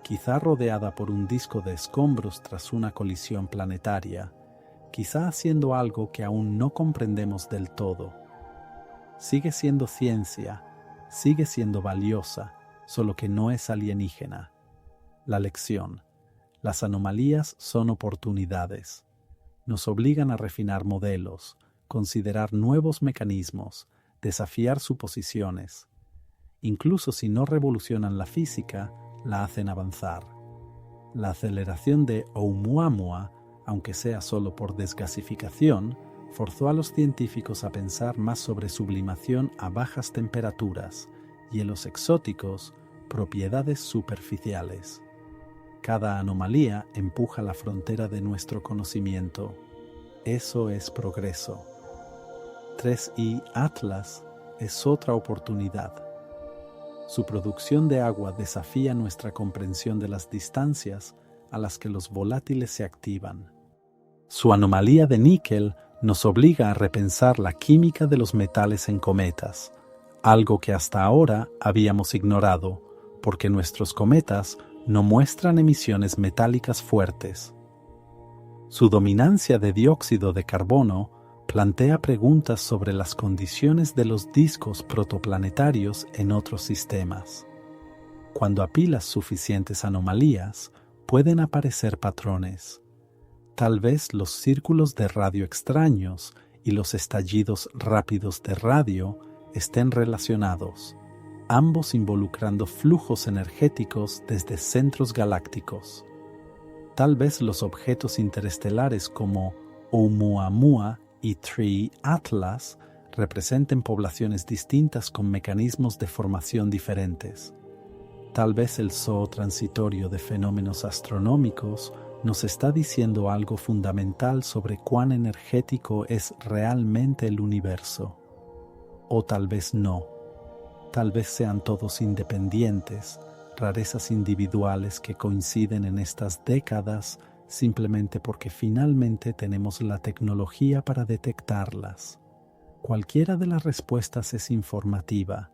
quizá rodeada por un disco de escombros tras una colisión planetaria, quizá haciendo algo que aún no comprendemos del todo. Sigue siendo ciencia, sigue siendo valiosa, solo que no es alienígena. La lección: las anomalías son oportunidades. Nos obligan a refinar modelos, considerar nuevos mecanismos, desafiar suposiciones. Incluso si no revolucionan la física, la hacen avanzar. La aceleración de Oumuamua, aunque sea solo por desgasificación, forzó a los científicos a pensar más sobre sublimación a bajas temperaturas, hielos exóticos, propiedades superficiales. Cada anomalía empuja la frontera de nuestro conocimiento. Eso es progreso. 3i Atlas es otra oportunidad. Su producción de agua desafía nuestra comprensión de las distancias a las que los volátiles se activan. Su anomalía de níquel nos obliga a repensar la química de los metales en cometas, algo que hasta ahora habíamos ignorado, porque nuestros cometas no muestran emisiones metálicas fuertes. Su dominancia de dióxido de carbono plantea preguntas sobre las condiciones de los discos protoplanetarios en otros sistemas. Cuando apilas suficientes anomalías, pueden aparecer patrones. Tal vez los círculos de radio extraños y los estallidos rápidos de radio estén relacionados, ambos involucrando flujos energéticos desde centros galácticos. Tal vez los objetos interestelares como Oumuamua y 3 Atlas representen poblaciones distintas con mecanismos de formación diferentes. Tal vez el zoo transitorio de fenómenos astronómicos nos está diciendo algo fundamental sobre cuán energético es realmente el universo. O tal vez no. Tal vez sean todos independientes, rarezas individuales que coinciden en estas décadas simplemente porque finalmente tenemos la tecnología para detectarlas. Cualquiera de las respuestas es informativa.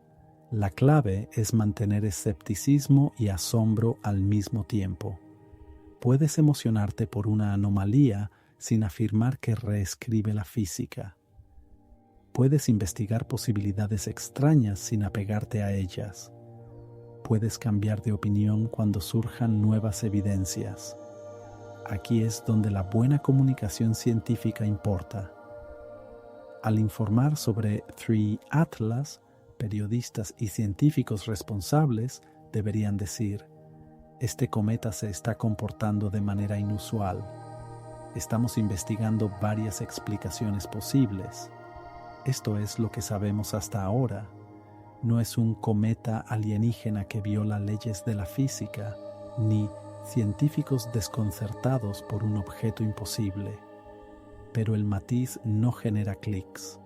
La clave es mantener escepticismo y asombro al mismo tiempo. Puedes emocionarte por una anomalía sin afirmar que reescribe la física. Puedes investigar posibilidades extrañas sin apegarte a ellas. Puedes cambiar de opinión cuando surjan nuevas evidencias. Aquí es donde la buena comunicación científica importa. Al informar sobre 3 Atlas, periodistas y científicos responsables deberían decir: este cometa se está comportando de manera inusual. Estamos investigando varias explicaciones posibles. Esto es lo que sabemos hasta ahora. No es un cometa alienígena que viola leyes de la física, ni científicos desconcertados por un objeto imposible. Pero el matiz no genera clics.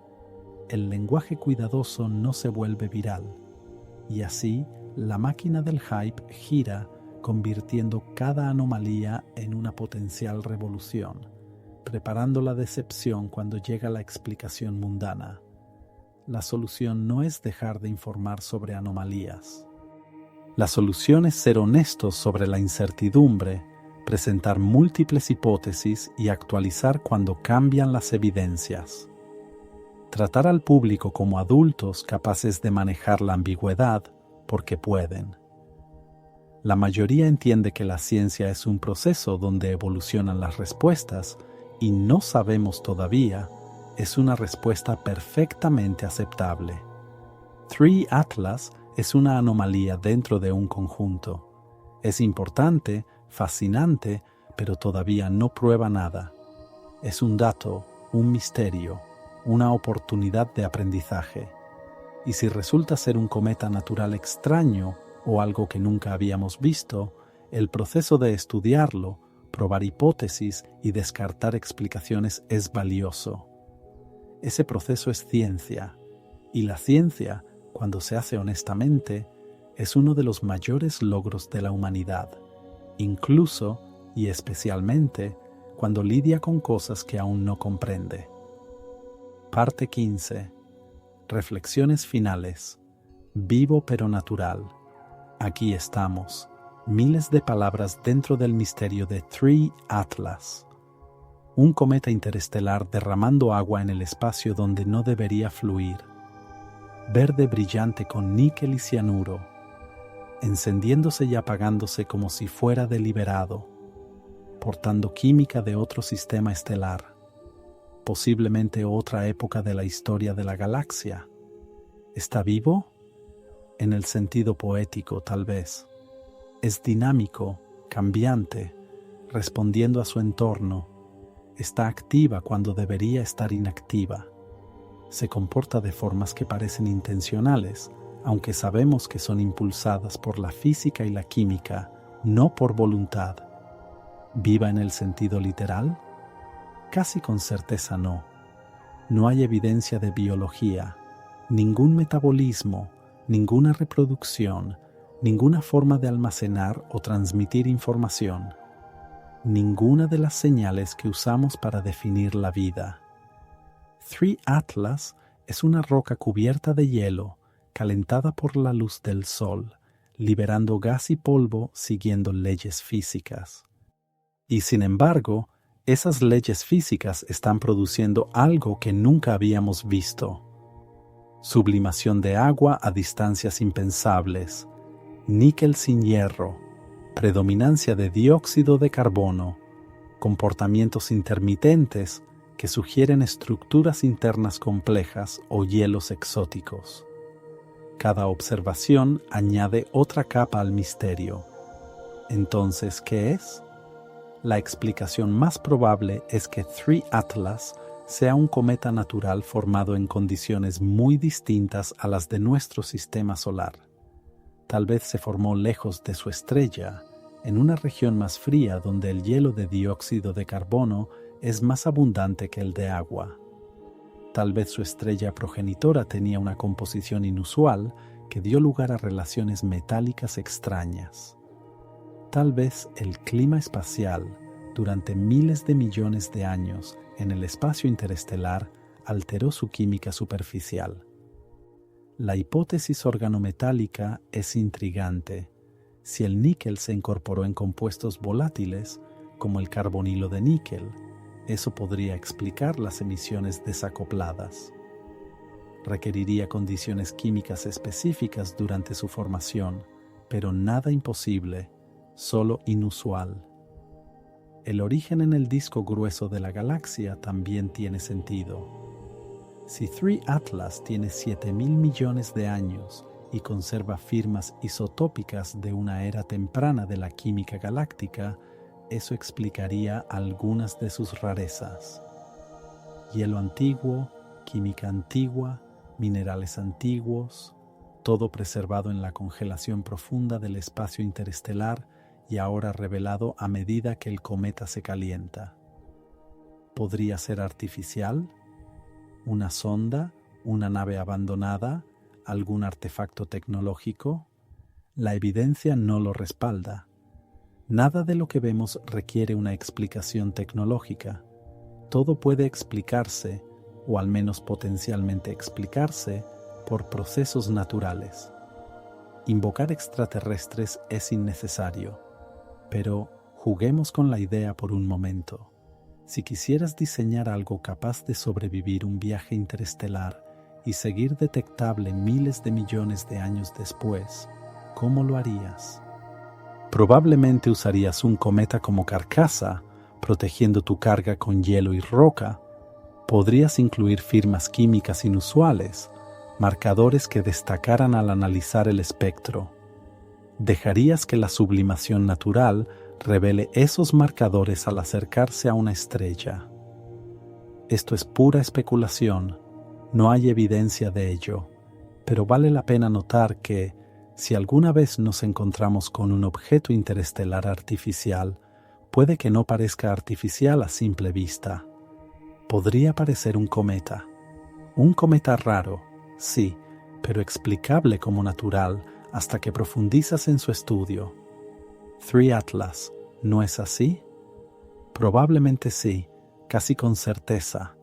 El lenguaje cuidadoso no se vuelve viral. Y así, la máquina del hype gira, convirtiendo cada anomalía en una potencial revolución, preparando la decepción cuando llega la explicación mundana. La solución no es dejar de informar sobre anomalías. La solución es ser honestos sobre la incertidumbre, presentar múltiples hipótesis y actualizar cuando cambian las evidencias. Tratar al público como adultos capaces de manejar la ambigüedad porque pueden. La mayoría entiende que la ciencia es un proceso donde evolucionan las respuestas y no sabemos todavía. Es una respuesta perfectamente aceptable. 3 Atlas es una anomalía dentro de un conjunto. Es importante, fascinante, pero todavía no prueba nada. Es un dato, un misterio, una oportunidad de aprendizaje. Y si resulta ser un cometa natural extraño o algo que nunca habíamos visto, el proceso de estudiarlo, probar hipótesis y descartar explicaciones es valioso. Ese proceso es ciencia, y la ciencia, cuando se hace honestamente, es uno de los mayores logros de la humanidad, incluso y especialmente cuando lidia con cosas que aún no comprende. Parte 15. Reflexiones finales. Vivo pero natural. Aquí estamos, miles de palabras dentro del misterio de 3 Atlas. Un cometa interestelar derramando agua en el espacio donde no debería fluir. Verde brillante con níquel y cianuro, encendiéndose y apagándose como si fuera deliberado, portando química de otro sistema estelar, posiblemente otra época de la historia de la galaxia. ¿Está vivo? En el sentido poético, tal vez. Es dinámico, cambiante, respondiendo a su entorno. Está activa cuando debería estar inactiva. Se comporta de formas que parecen intencionales, aunque sabemos que son impulsadas por la física y la química, no por voluntad. ¿Viva en el sentido literal? Casi con certeza no. No hay evidencia de biología, ningún metabolismo, ninguna reproducción, ninguna forma de almacenar o transmitir información, ninguna de las señales que usamos para definir la vida. 3 Atlas es una roca cubierta de hielo, calentada por la luz del sol, liberando gas y polvo siguiendo leyes físicas. Y sin embargo, esas leyes físicas están produciendo algo que nunca habíamos visto. Sublimación de agua a distancias impensables, níquel sin hierro, predominancia de dióxido de carbono, comportamientos intermitentes que sugieren estructuras internas complejas o hielos exóticos. Cada observación añade otra capa al misterio. Entonces, ¿qué es? La explicación más probable es que 3 Atlas sea un cometa natural formado en condiciones muy distintas a las de nuestro sistema solar. Tal vez se formó lejos de su estrella, en una región más fría donde el hielo de dióxido de carbono es más abundante que el de agua. Tal vez su estrella progenitora tenía una composición inusual que dio lugar a relaciones metálicas extrañas. Tal vez el clima espacial, durante miles de millones de años en el espacio interestelar, alteró su química superficial. La hipótesis organometálica es intrigante. Si el níquel se incorporó en compuestos volátiles, como el carbonilo de níquel, eso podría explicar las emisiones desacopladas. Requeriría condiciones químicas específicas durante su formación, pero nada imposible, solo inusual. El origen en el disco grueso de la galaxia también tiene sentido. Si 3 Atlas tiene 7.000 millones de años y conserva firmas isotópicas de una era temprana de la química galáctica, eso explicaría algunas de sus rarezas. Hielo antiguo, química antigua, minerales antiguos, todo preservado en la congelación profunda del espacio interestelar y ahora revelado a medida que el cometa se calienta. ¿Podría ser artificial? ¿Una sonda? ¿Una nave abandonada? ¿Algún artefacto tecnológico? La evidencia no lo respalda. Nada de lo que vemos requiere una explicación tecnológica. Todo puede explicarse, o al menos potencialmente explicarse, por procesos naturales. Invocar extraterrestres es innecesario. Pero juguemos con la idea por un momento. Si quisieras diseñar algo capaz de sobrevivir un viaje interestelar y seguir detectable miles de millones de años después, ¿cómo lo harías? Probablemente usarías un cometa como carcasa, protegiendo tu carga con hielo y roca. Podrías incluir firmas químicas inusuales, marcadores que destacaran al analizar el espectro. ¿Dejarías que la sublimación natural revele esos marcadores al acercarse a una estrella? Esto es pura especulación, no hay evidencia de ello, pero vale la pena notar que, si alguna vez nos encontramos con un objeto interestelar artificial, puede que no parezca artificial a simple vista. Podría parecer un cometa raro, sí, pero explicable como natural, hasta que profundizas en su estudio. 3 Atlas, ¿no es así? Probablemente sí, casi con certeza.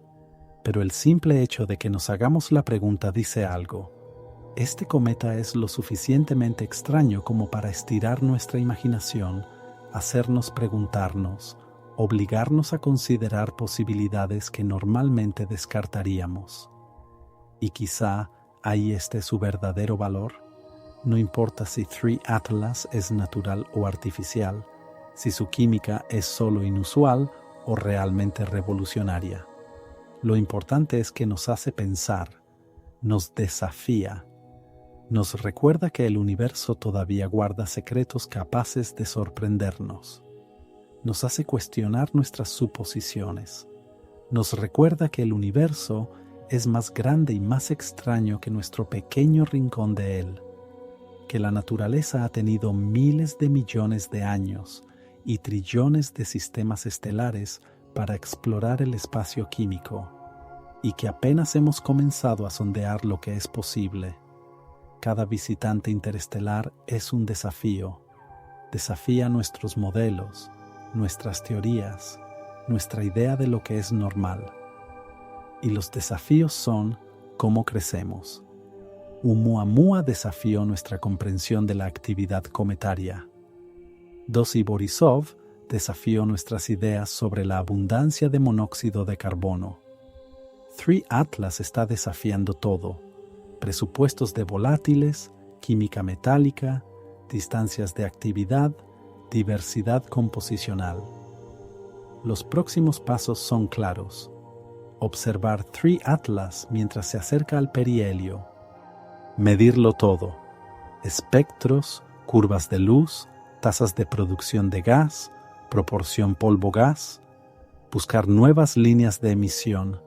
Pero el simple hecho de que nos hagamos la pregunta dice algo. Este cometa es lo suficientemente extraño como para estirar nuestra imaginación, hacernos preguntarnos, obligarnos a considerar posibilidades que normalmente descartaríamos. Y quizá ahí esté su verdadero valor. No importa si 3 Atlas es natural o artificial, si su química es solo inusual o realmente revolucionaria. Lo importante es que nos hace pensar, nos desafía, nos recuerda que el universo todavía guarda secretos capaces de sorprendernos. Nos hace cuestionar nuestras suposiciones. Nos recuerda que el universo es más grande y más extraño que nuestro pequeño rincón de él, que la naturaleza ha tenido miles de millones de años y trillones de sistemas estelares para explorar el espacio químico, y que apenas hemos comenzado a sondear lo que es posible. Cada visitante interestelar es un desafío. Desafía nuestros modelos, nuestras teorías, nuestra idea de lo que es normal. Y los desafíos son cómo crecemos. Oumuamua desafió nuestra comprensión de la actividad cometaria. Dossi Borisov desafió nuestras ideas sobre la abundancia de monóxido de carbono. 3 Atlas está desafiando todo: presupuestos de volátiles, química metálica, distancias de actividad, diversidad composicional. Los próximos pasos son claros. Observar 3 Atlas mientras se acerca al perihelio. Medirlo todo: espectros, curvas de luz, tasas de producción de gas, proporción polvo-gas. Buscar nuevas líneas de emisión.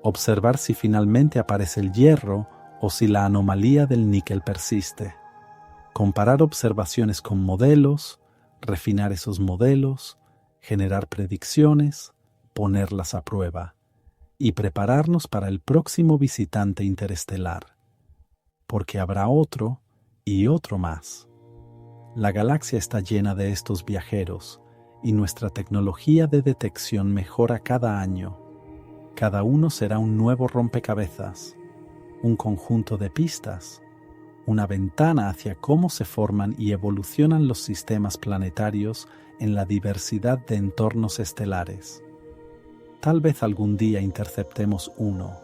Observar si finalmente aparece el hierro o si la anomalía del níquel persiste. Comparar observaciones con modelos, refinar esos modelos, generar predicciones, ponerlas a prueba y prepararnos para el próximo visitante interestelar. Porque habrá otro y otro más. La galaxia está llena de estos viajeros y nuestra tecnología de detección mejora cada año. Cada uno será un nuevo rompecabezas, un conjunto de pistas, una ventana hacia cómo se forman y evolucionan los sistemas planetarios en la diversidad de entornos estelares. Tal vez algún día interceptemos uno,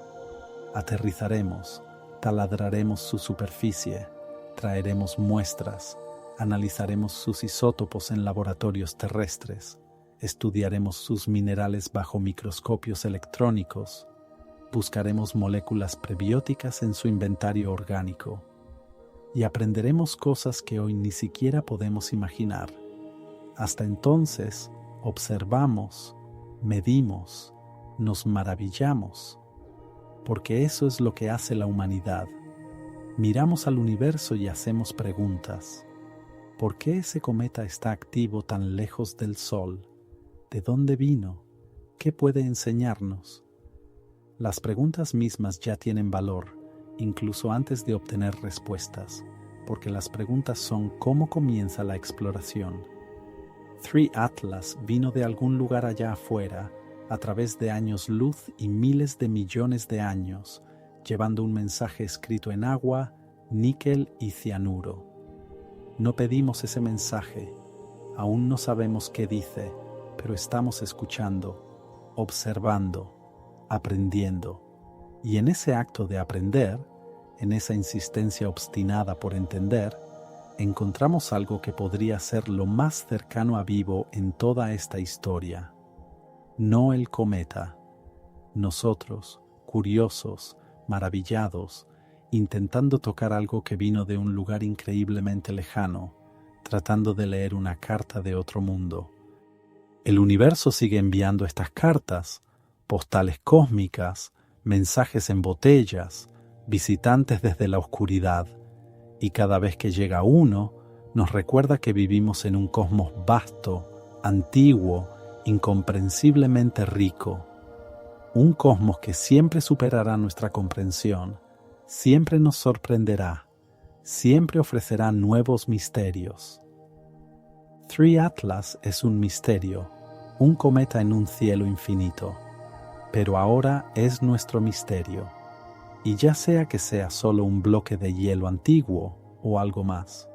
aterrizaremos, taladraremos su superficie, traeremos muestras, analizaremos sus isótopos en laboratorios terrestres, estudiaremos sus minerales bajo microscopios electrónicos, buscaremos moléculas prebióticas en su inventario orgánico y aprenderemos cosas que hoy ni siquiera podemos imaginar. Hasta entonces, observamos, medimos, nos maravillamos, porque eso es lo que hace la humanidad. Miramos al universo y hacemos preguntas. ¿Por qué ese cometa está activo tan lejos del Sol? ¿De dónde vino? ¿Qué puede enseñarnos? Las preguntas mismas ya tienen valor, incluso antes de obtener respuestas, porque las preguntas son cómo comienza la exploración. 3 Atlas vino de algún lugar allá afuera, a través de años luz y miles de millones de años, llevando un mensaje escrito en agua, níquel y cianuro. No pedimos ese mensaje, aún no sabemos qué dice, pero estamos escuchando, observando, aprendiendo. Y en ese acto de aprender, en esa insistencia obstinada por entender, encontramos algo que podría ser lo más cercano a vivo en toda esta historia. No el cometa. Nosotros, curiosos, maravillados, intentando tocar algo que vino de un lugar increíblemente lejano, tratando de leer una carta de otro mundo. El universo sigue enviando estas cartas, postales cósmicas, mensajes en botellas, visitantes desde la oscuridad, y cada vez que llega uno, nos recuerda que vivimos en un cosmos vasto, antiguo, incomprensiblemente rico. Un cosmos que siempre superará nuestra comprensión, siempre nos sorprenderá, siempre ofrecerá nuevos misterios. 3 Atlas es un misterio, un cometa en un cielo infinito, pero ahora es nuestro misterio. Y ya sea que sea solo un bloque de hielo antiguo o algo más,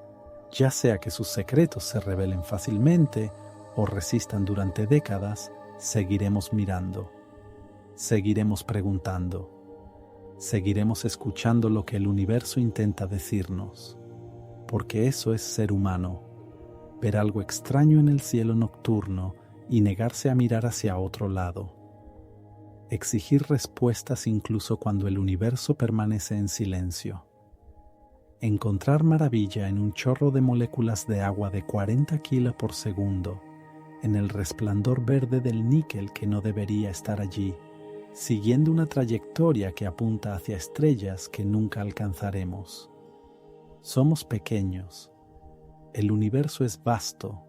ya sea que sus secretos se revelen fácilmente o resistan durante décadas, seguiremos mirando, seguiremos preguntando, seguiremos escuchando lo que el universo intenta decirnos, porque eso es ser humano, ver algo extraño en el cielo nocturno y negarse a mirar hacia otro lado. Exigir respuestas incluso cuando el universo permanece en silencio. Encontrar maravilla en un chorro de moléculas de agua de 40 kilos por segundo, en el resplandor verde del níquel que no debería estar allí, siguiendo una trayectoria que apunta hacia estrellas que nunca alcanzaremos. Somos pequeños. El universo es vasto,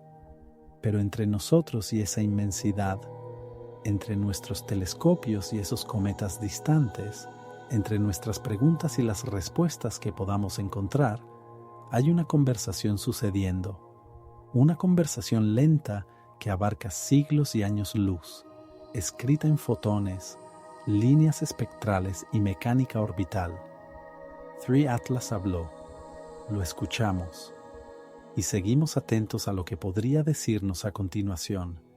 pero entre nosotros y esa inmensidad, entre nuestros telescopios y esos cometas distantes, entre nuestras preguntas y las respuestas que podamos encontrar, hay una conversación sucediendo, una conversación lenta que abarca siglos y años luz, escrita en fotones, líneas espectrales y mecánica orbital. Three Atlas habló, lo escuchamos y seguimos atentos a lo que podría decirnos a continuación.